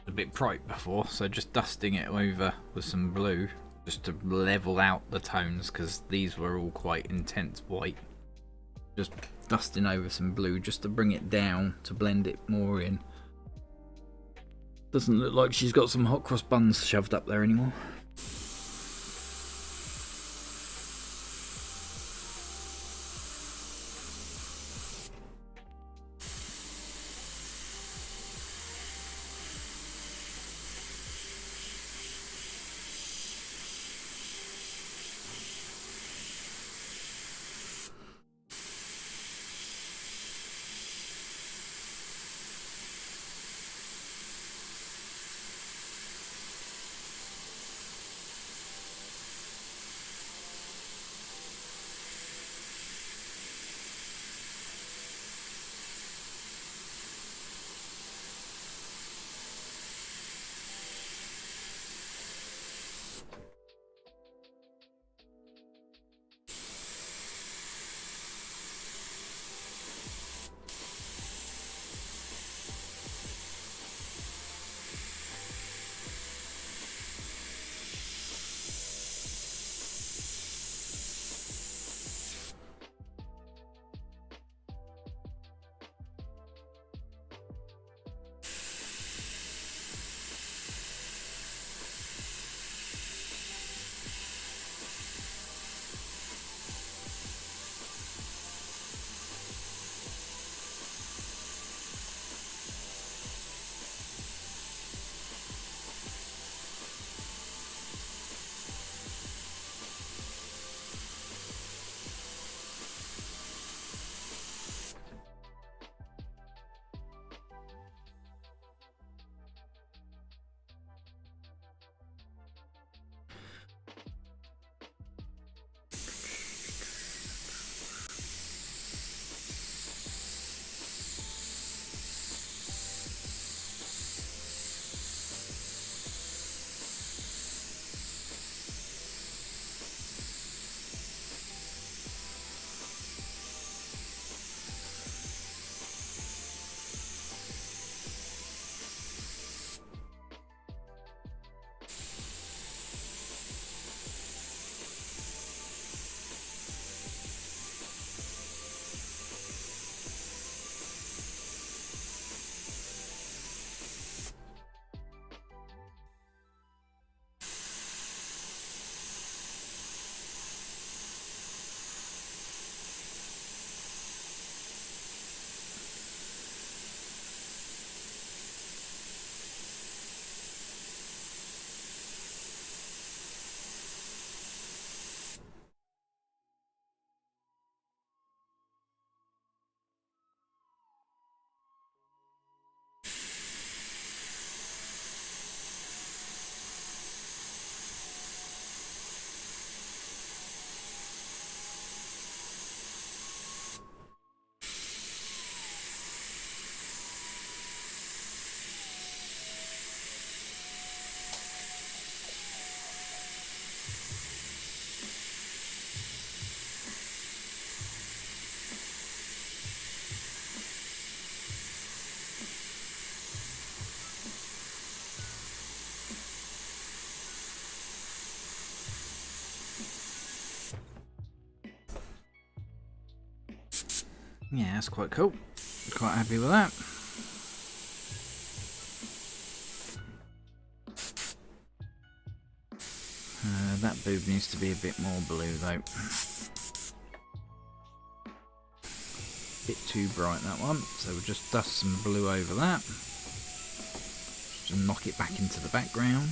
A bit bright before, so just dusting it over with some blue just to level out the tones, because these were all quite intense white. Just dusting over some blue just to bring it down, to blend it more in. Doesn't look like she's got some hot cross buns shoved up there anymore. Yeah, that's quite cool. Quite happy with that. That boob needs to be a bit more blue though. Bit too bright, that one. So we'll just dust some blue over that. Just knock it back into the background.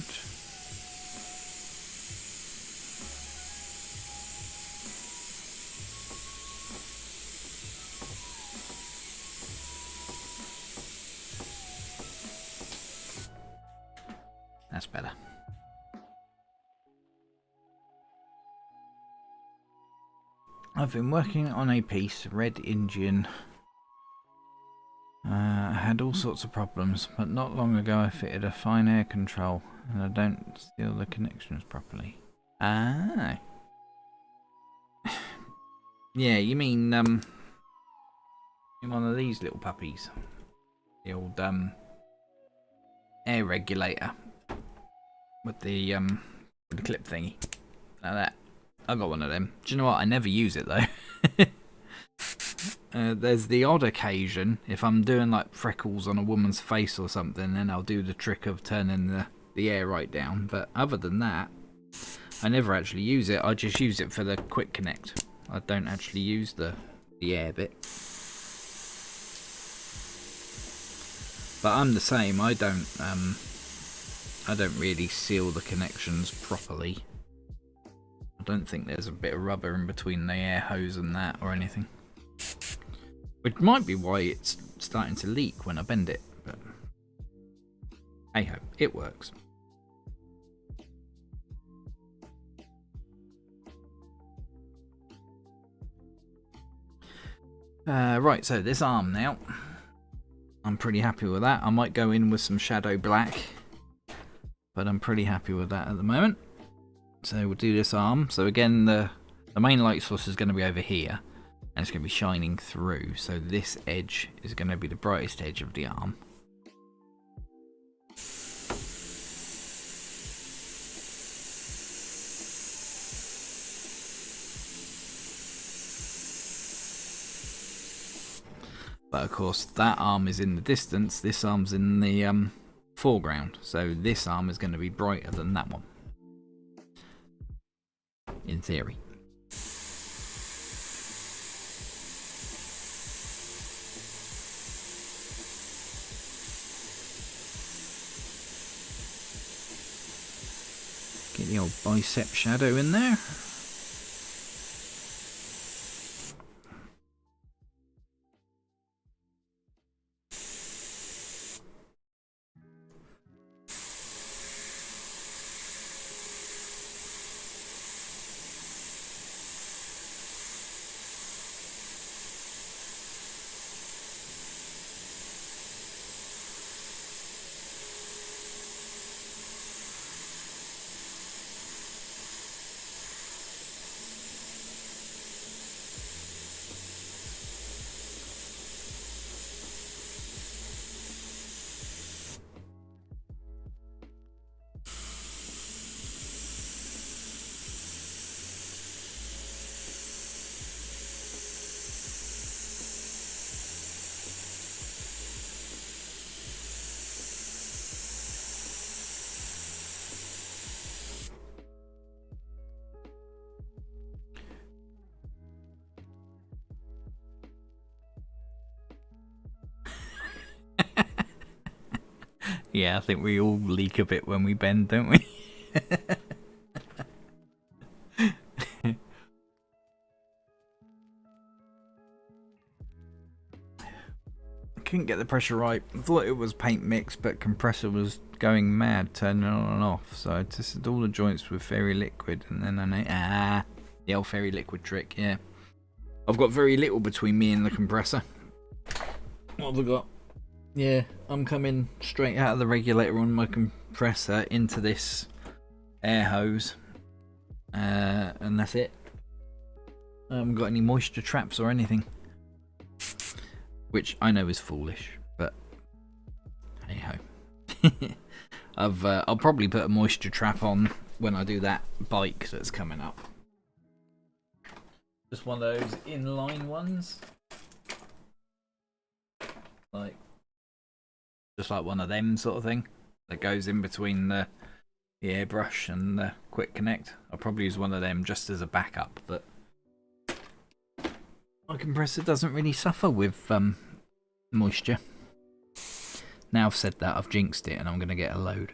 That's better. I've been working on a piece, Red Indian. Had all sorts of problems, but not long ago I fitted a fine air control and I don't seal the connections properly. Ah. Yeah, you mean one of these little puppies. The old air regulator with the clip thingy. Like that. I got one of them. Do you know what? I never use it though. There's the odd occasion if I'm doing like freckles on a woman's face or something, then I'll do the trick of turning the air right down. But other than that, I never actually use it. I just use it for the quick connect. I don't actually use the air bit. But I'm the same. I don't really seal the connections properly. I don't think there's a bit of rubber in between the air hose and that or anything. Which might be why it's starting to leak when I bend it, but hey ho, it works. Right, so this arm now. I'm pretty happy with that. I might go in with some shadow black, but I'm pretty happy with that at the moment. So we'll do this arm. So again, the main light source is going to be over here, and it's going to be shining through. So this edge is going to be the brightest edge of the arm. But of course, that arm is in the distance. This arm's in the foreground. So this arm is going to be brighter than that one. In theory. Get the old bicep shadow in there. Yeah, I think we all leak a bit when we bend, don't we? I couldn't get the pressure right. I thought it was paint mix, but compressor was going mad, turning on and off. So I tested all the joints with fairy liquid, and then I know, the old fairy liquid trick, yeah. I've got very little between me and the compressor. What have I got? Yeah, I'm coming straight out of the regulator on my compressor into this air hose, and that's it. I haven't got any moisture traps or anything, which I know is foolish, but hey ho. I'll probably put a moisture trap on when I do that bike that's coming up. Just one of those inline ones. like just like one of them sort of thing that goes in between the airbrush and the quick connect. I'll probably use one of them just as a backup, but my compressor doesn't really suffer with moisture. Now I've said that, I've jinxed it and I'm going to get a load.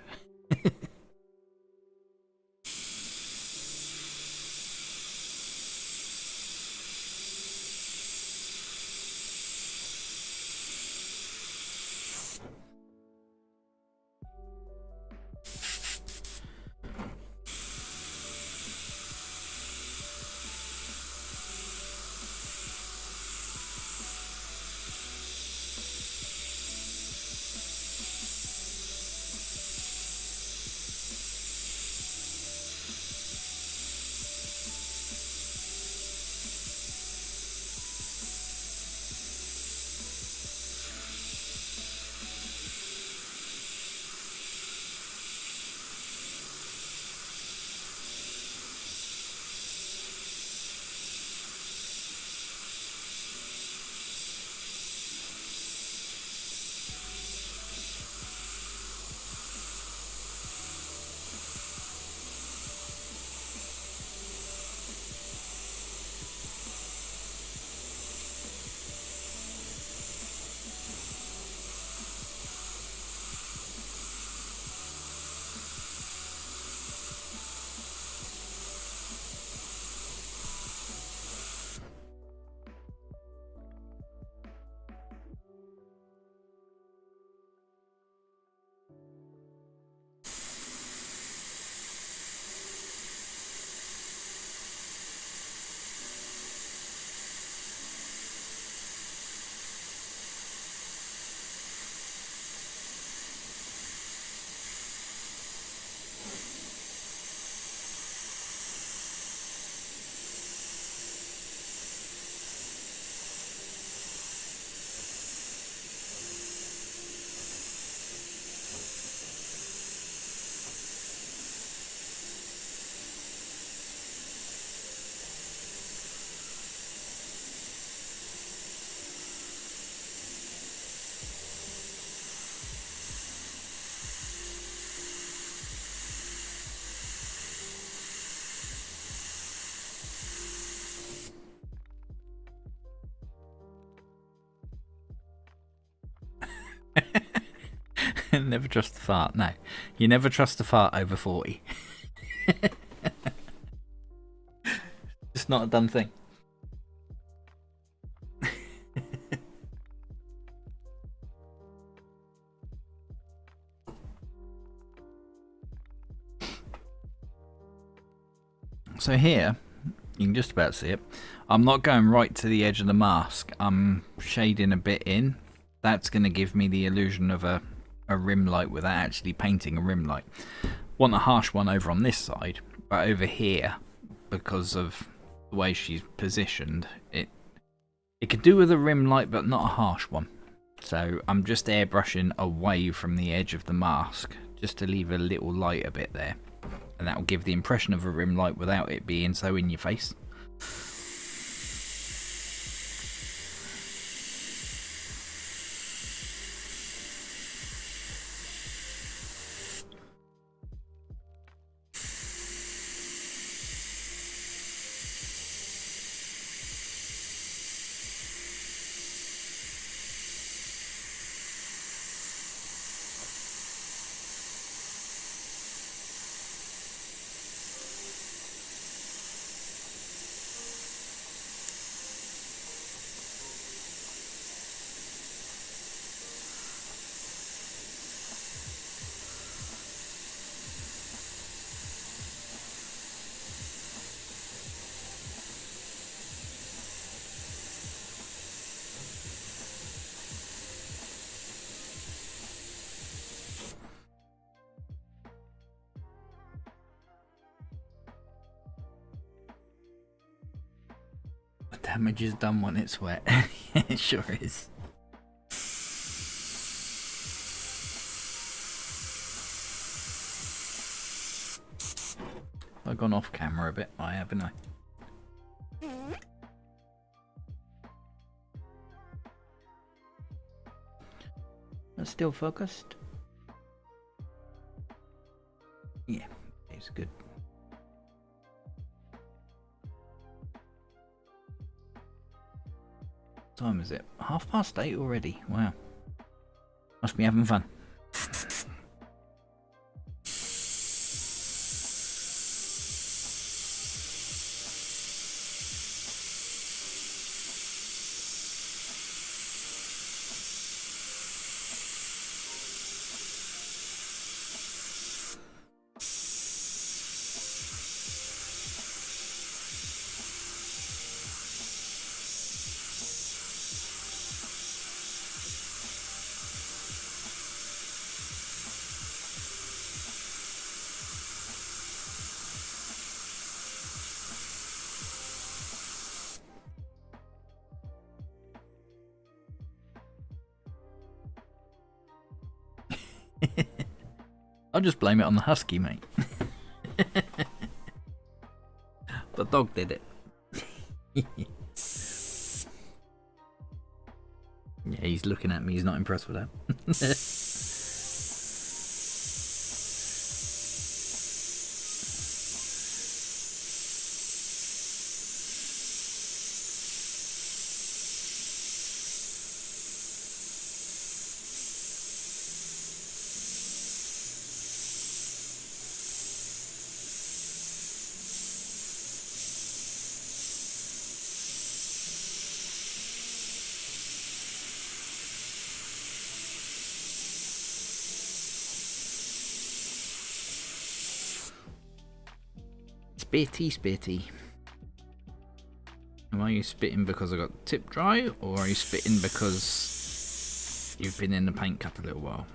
Never trust the fart. No, you never trust a fart over 40. It's not a done thing. So here, you can just about see it. I'm not going right to the edge of the mask. I'm shading a bit in. That's going to give me the illusion of a rim light without actually painting a rim light. Want a harsh one over on this side, but over here, because of the way she's positioned, it could do with a rim light but not a harsh one. So I'm just airbrushing away from the edge of the mask just to leave a little light a bit there, and that will give the impression of a rim light without it being so in your face. Damage is done when it's wet. It sure is. I've gone off camera a bit, haven't I? still focused. Yeah, it's good. What time is it? 8:30 already. Wow. Must be having fun. I'll just blame it on the husky, mate. The dog did it. Yeah, he's looking at me. He's not impressed with that. Spitty. Are you spitting because I got tip dry, or are you spitting because you've been in the paint cup a little while?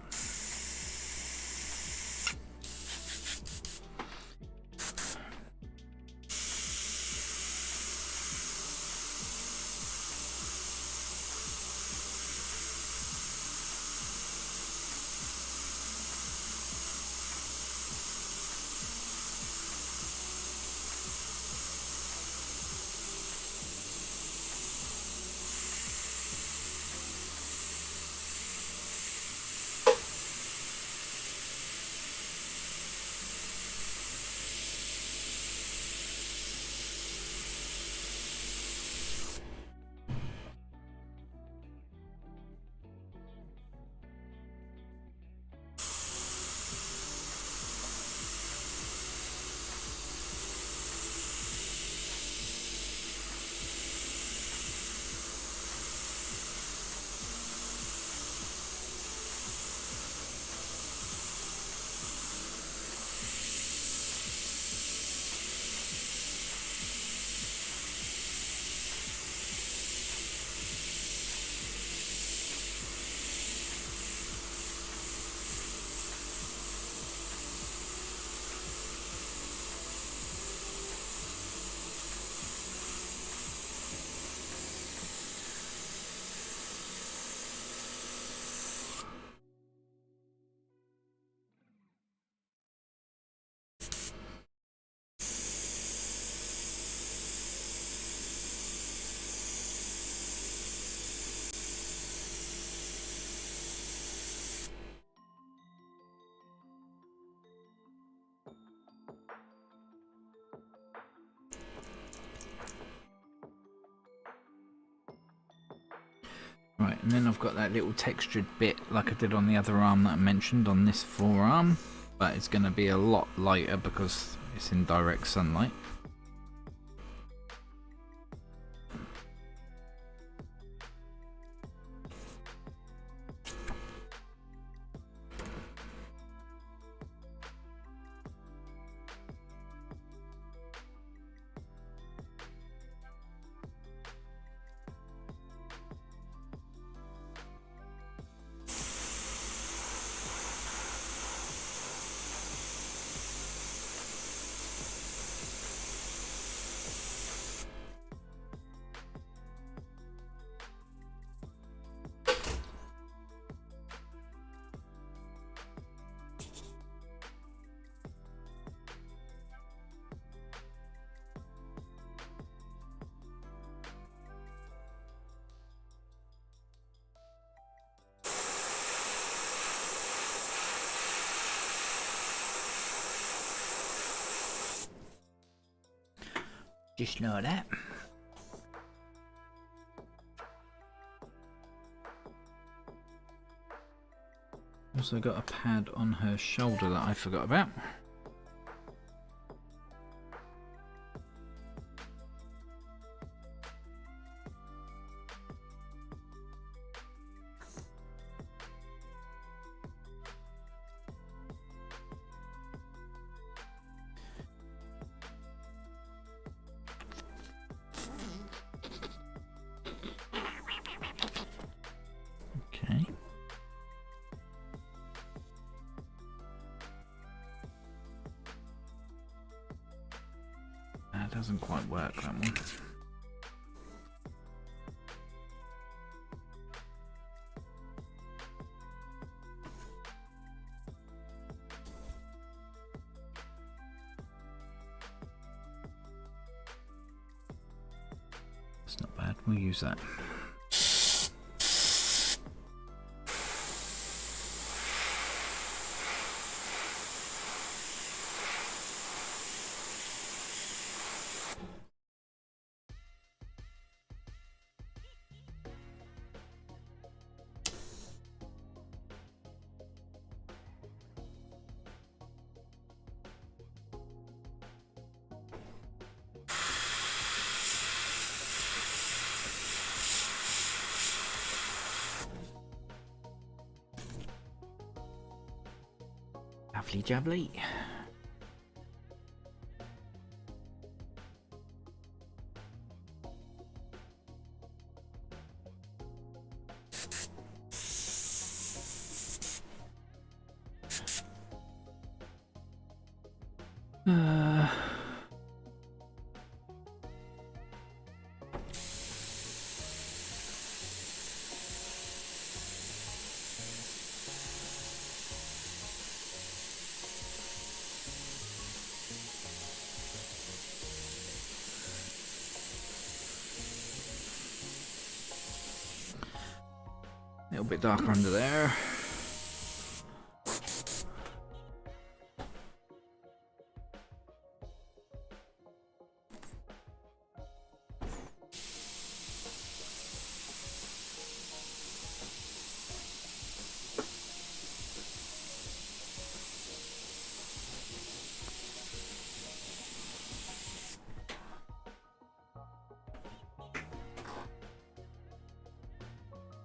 Right, and then I've got that little textured bit like I did on the other arm that I mentioned on this forearm, but it's going to be a lot lighter because it's in direct sunlight. Just like that. Also got a pad on her shoulder that I forgot about. Okay. That doesn't quite work, that one. It's not bad, we'll use that. Lovely jubbly. A little bit darker under there.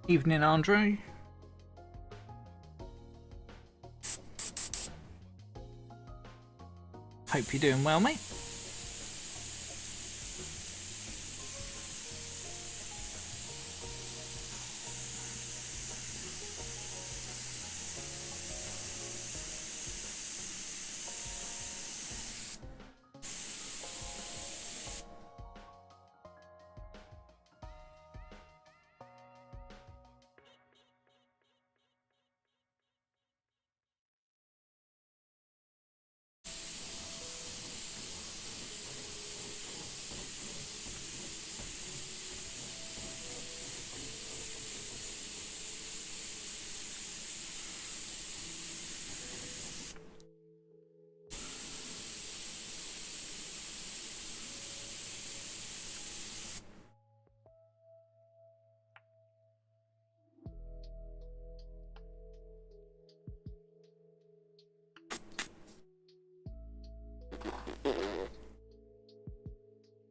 Evening, Andre. Hope you're doing well, mate.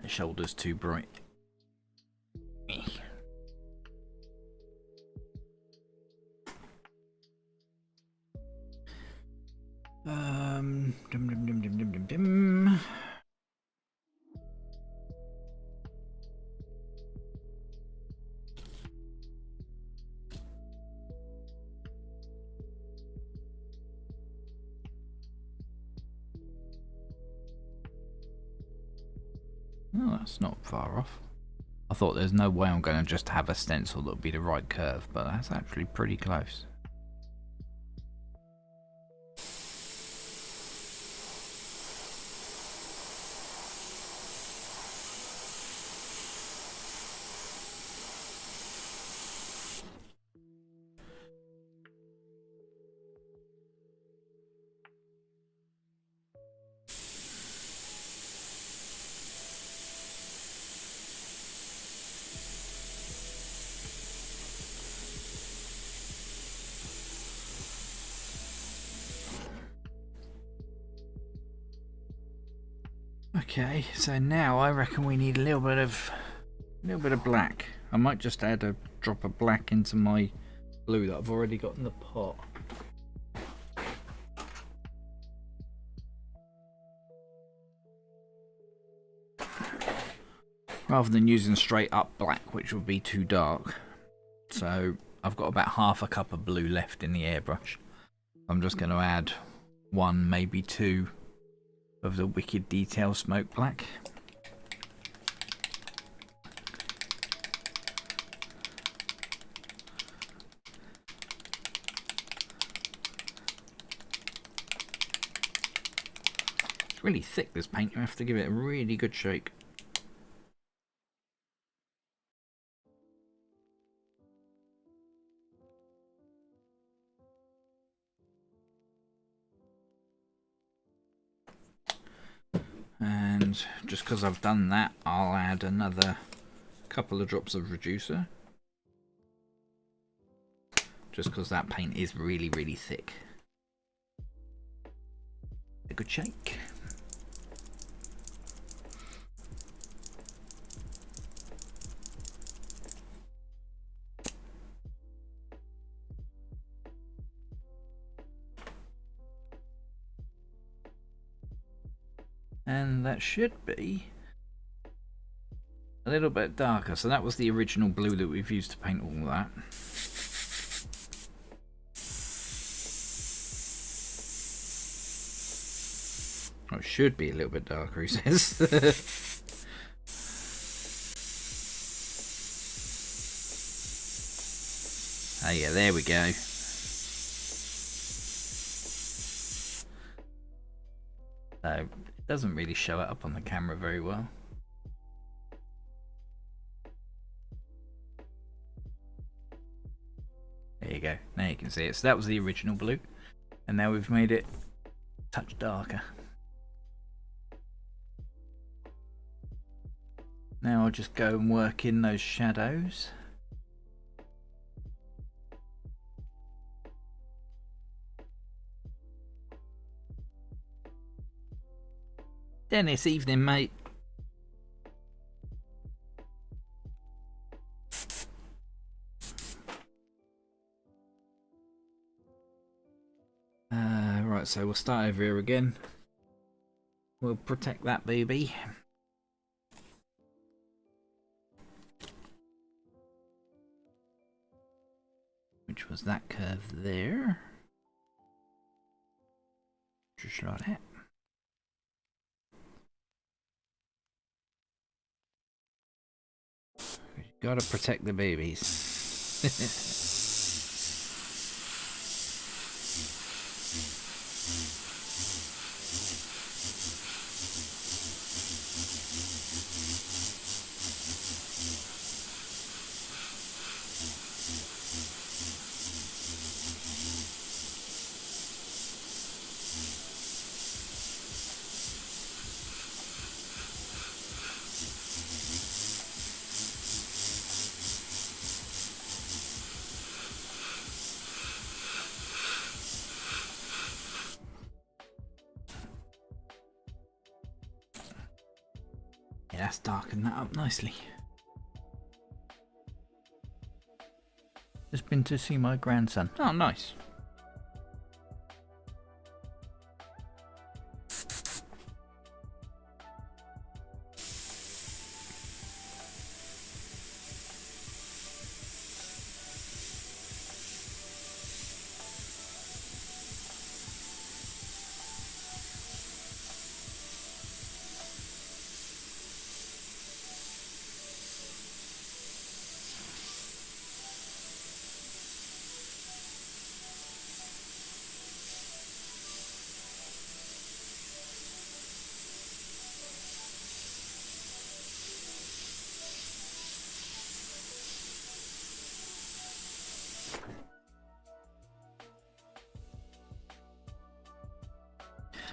The shoulder's too bright. Dum dum dum dum dum dum dum. Oh, that's not far off. I thought there's no way I'm going to just have a stencil that would be the right curve, but that's actually pretty close. Okay, so now I reckon we need a little bit of black. I might just add a drop of black into my blue that I've already got in the pot. Rather than using straight up black, which would be too dark. So I've got about half a cup of blue left in the airbrush. I'm just going to add 1, maybe 2 of the Wicked Detail Smoke Black. It's really thick, this paint. You have to give it a really good shake. And just because I've done that, I'll add another couple of drops of reducer. Just because that paint is really, really thick. A good shake. And that should be a little bit darker. So that was the original blue that we've used to paint all that. Oh, it should be a little bit darker, he says. Oh yeah, there we go. So it doesn't really show it up on the camera very well. There you go. Now you can see it. So that was the original blue, and now we've made it a touch darker. Now I'll just go and work in those shadows. Dennis, evening mate. Right, so we'll start over here again. We'll protect that baby. Which was that curve there. Just like that. Gotta protect the babies. Yeah, that's darkened that up nicely. Just been to see my grandson. Oh, nice.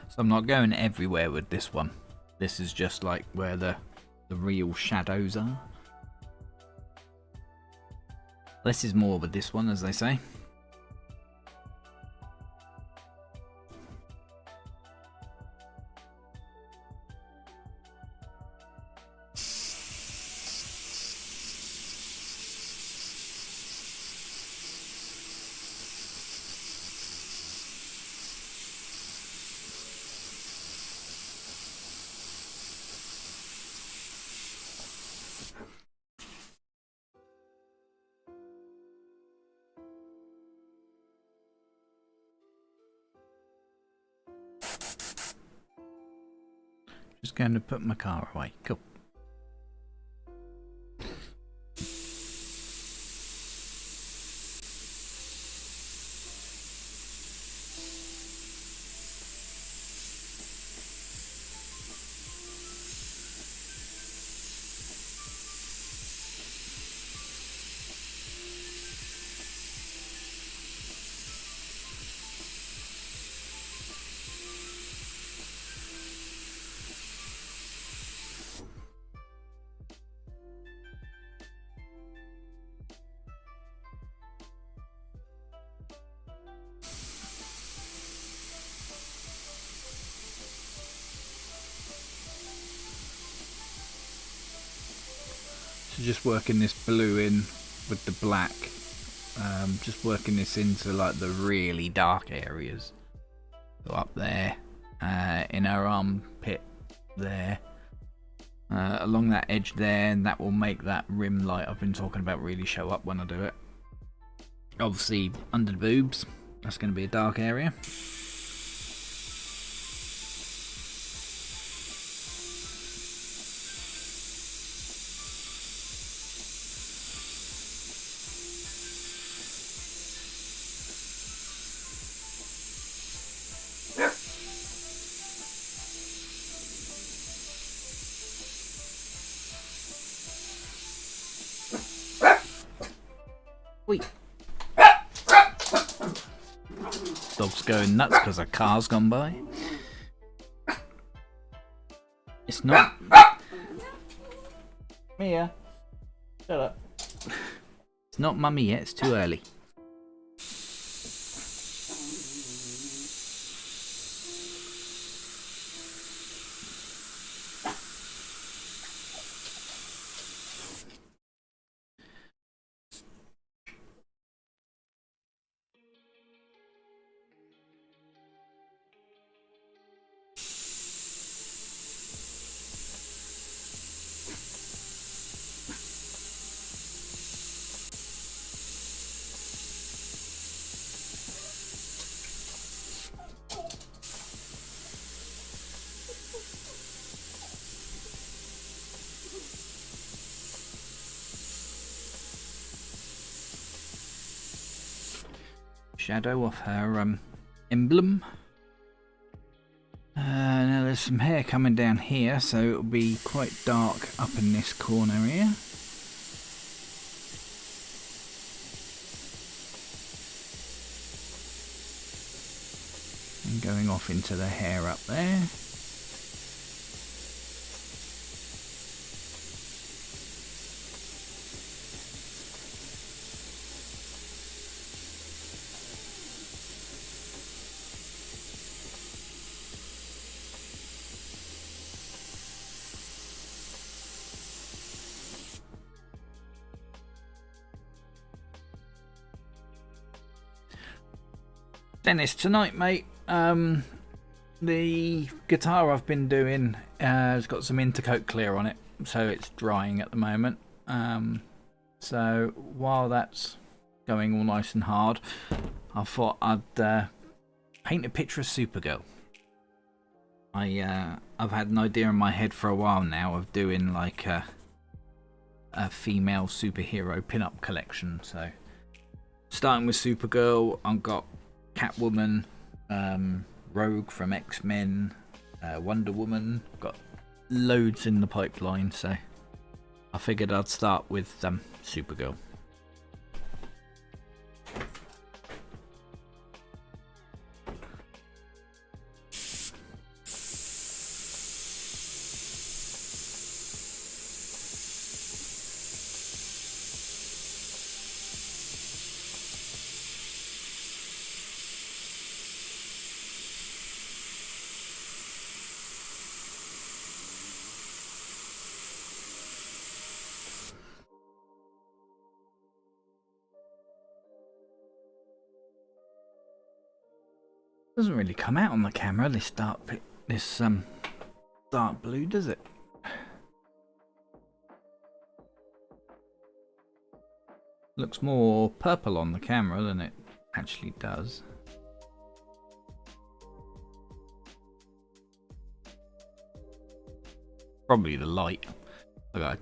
So I'm not going everywhere with this one. This is just like where the real shadows are. Less is more with this one, as they say. Just going to put my car away. Cool. So just working this blue in with the black, just working this into like the really dark areas. So up there, in our armpit there, along that edge there, and that will make that rim light I've been talking about really show up when I do it. Obviously under the boobs, that's going to be a dark area. Wait. Dog's going nuts because a car's gone by. It's not. Mia, shut up. It's not mummy yet, it's too early. Shadow of her emblem. Now there's some hair coming down here, so it'll be quite dark up in this corner here. And going off into the hair up there. Dennis, tonight, mate, the guitar I've been doing has got some Intercoat clear on it, so it's drying at the moment. So while that's going all nice and hard, I thought I'd paint a picture of Supergirl. I've had an idea in my head for a while now of doing like a female superhero pin-up collection. So starting with Supergirl, I've got Catwoman, Rogue from X-Men, Wonder Woman. Got loads in the pipeline, so I figured I'd start with Supergirl. Doesn't really come out on the camera, this dark blue, does it? Looks more purple on the camera than it actually does. Probably the light. I got a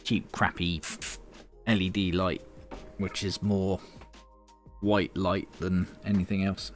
cheap, crappy LED light, which is more white light than anything else.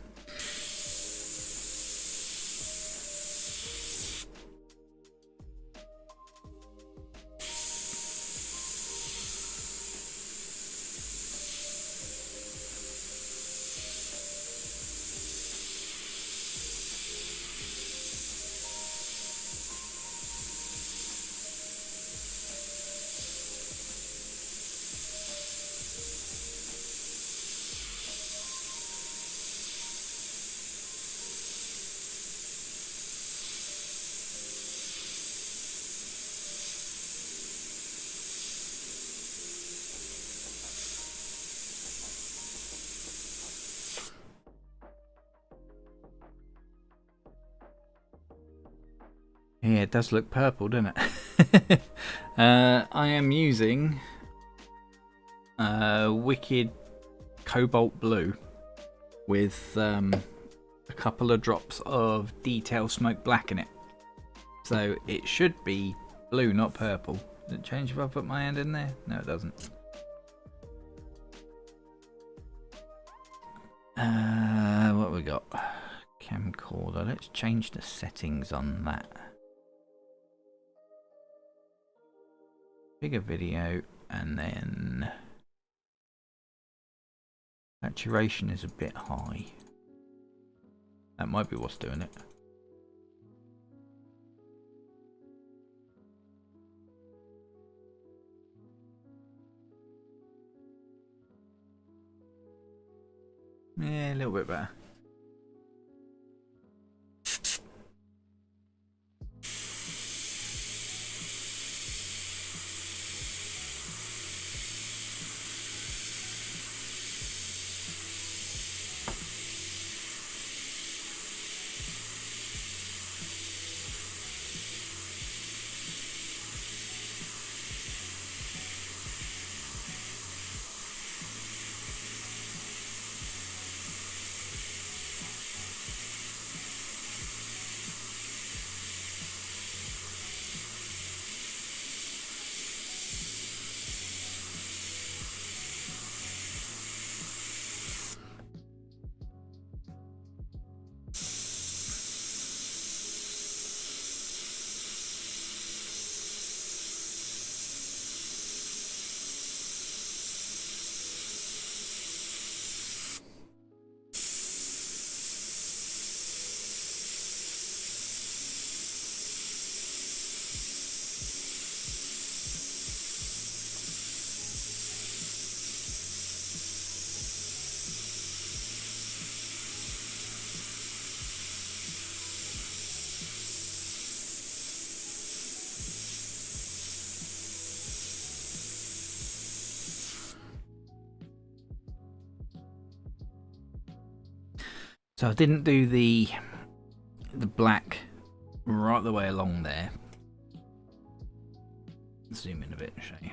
Yeah, it does look purple, doesn't it? I am using Wicked Cobalt Blue with a couple of drops of Detail Smoke Black in it. So it should be blue, not purple. Does it change if I put my hand in there? No, it doesn't. What have we got? Camcorder. Let's change the settings on that. Bigger video, and then saturation is a bit high. That might be what's doing it. Yeah, a little bit better. So I didn't do the black right the way along there. Zoom in a bit and show you.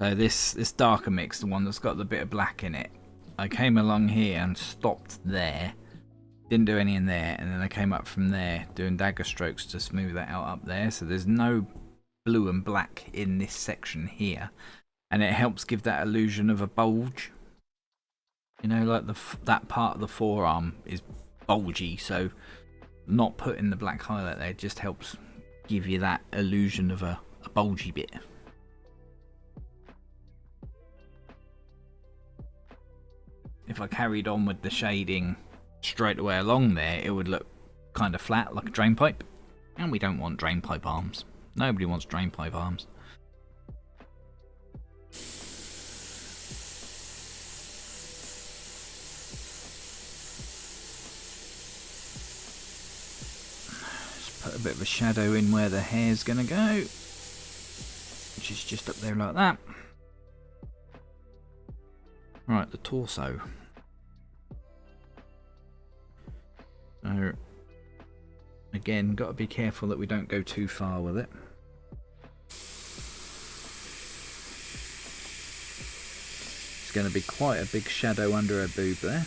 So this darker mix, the one that's got the bit of black in it, I came along here and stopped there. Didn't do any in there, and then I came up from there doing dagger strokes to smooth that out up there. So there's no blue and black in this section here, and it helps give that illusion of a bulge. You know, like that part of the forearm is bulgy, so not putting the black highlight there just helps give you that illusion of a bulgy bit. If I carried on with the shading straight away along there, it would look kind of flat, like a drain pipe. And we don't want drain pipe arms. Nobody wants drain pipe arms. Put a bit of a shadow in where the hair's gonna go, which is just up there like that. Right, the torso. So again, got to be careful that we don't go too far with it. It's going to be quite a big shadow under her boob there.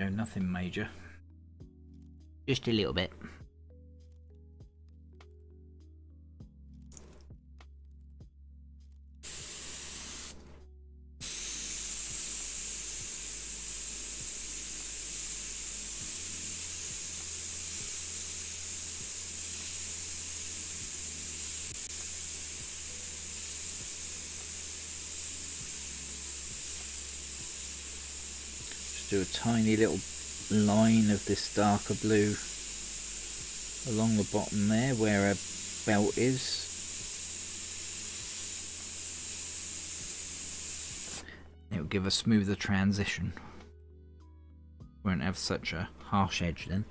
No, nothing major. Just a little bit. Do a tiny little line of this darker blue along the bottom there where a belt is. It will give a smoother transition. Won't have such a harsh edge then.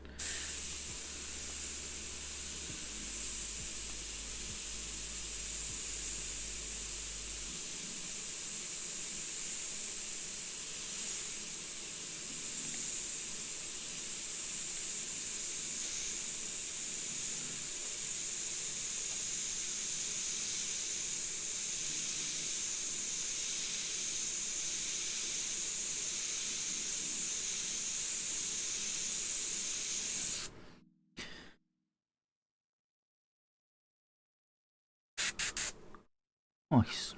Nice.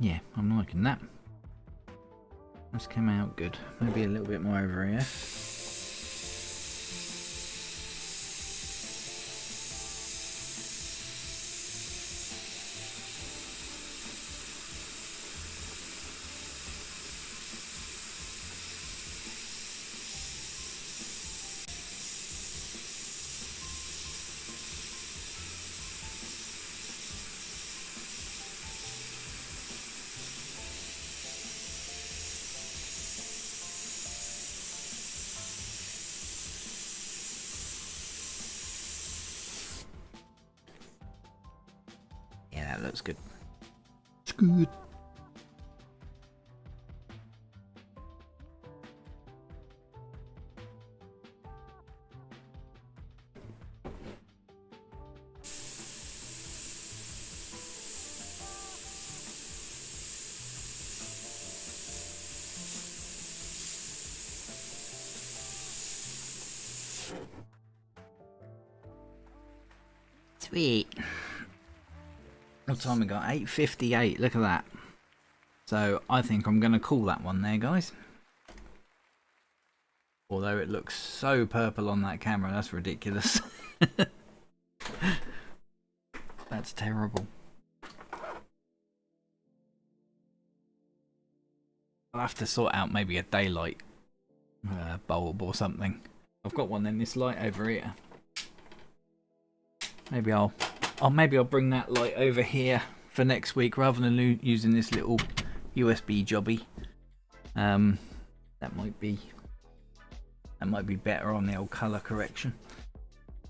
Yeah, I'm liking that. That's come out good. Maybe a little bit more over here. That looks good. It's good. Sweet. What time we got? 8:58. Look at that. So I think I'm going to call that one there, guys. Although it looks so purple on that camera, that's ridiculous. That's terrible. I'll have to sort out maybe a daylight bulb or something. I've got one in this light over here. Maybe I'll bring that light over here for next week rather than using this little USB jobby. That might be better on the old colour correction.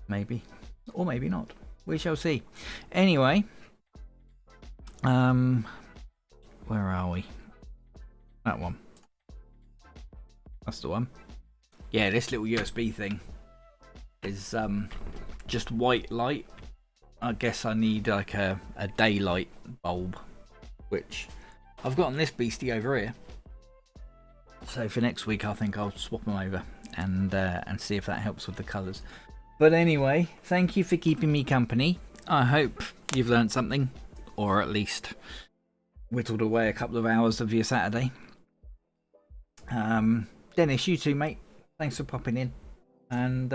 Maybe. Or maybe not. We shall see. Anyway. Where are we? That one. That's the one. Yeah, this little USB thing is just white light. I guess I need like a daylight bulb, which I've got on this beastie over here. So for next week, I think I'll swap them over and see if that helps with the colours. But anyway, thank you for keeping me company. I hope you've learned something, or at least whittled away a couple of hours of your Saturday. Dennis, you too, mate. Thanks for popping in. And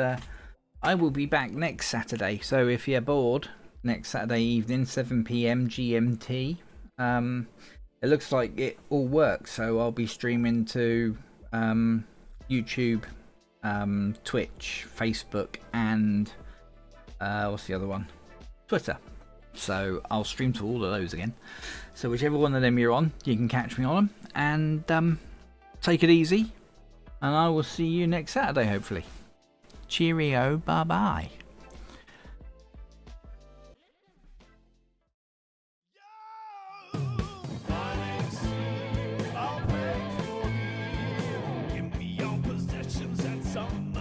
I will be back next Saturday. So if you're bored, next Saturday evening, 7 PM GMT. It looks like it all works. So I'll be streaming to YouTube, Twitch, Facebook, and what's the other one? Twitter. So I'll stream to all of those again. So whichever one of them you're on, you can catch me on them. And take it easy. And I will see you next Saturday, hopefully. Cheerio. Bye-bye. Give me your possessions and some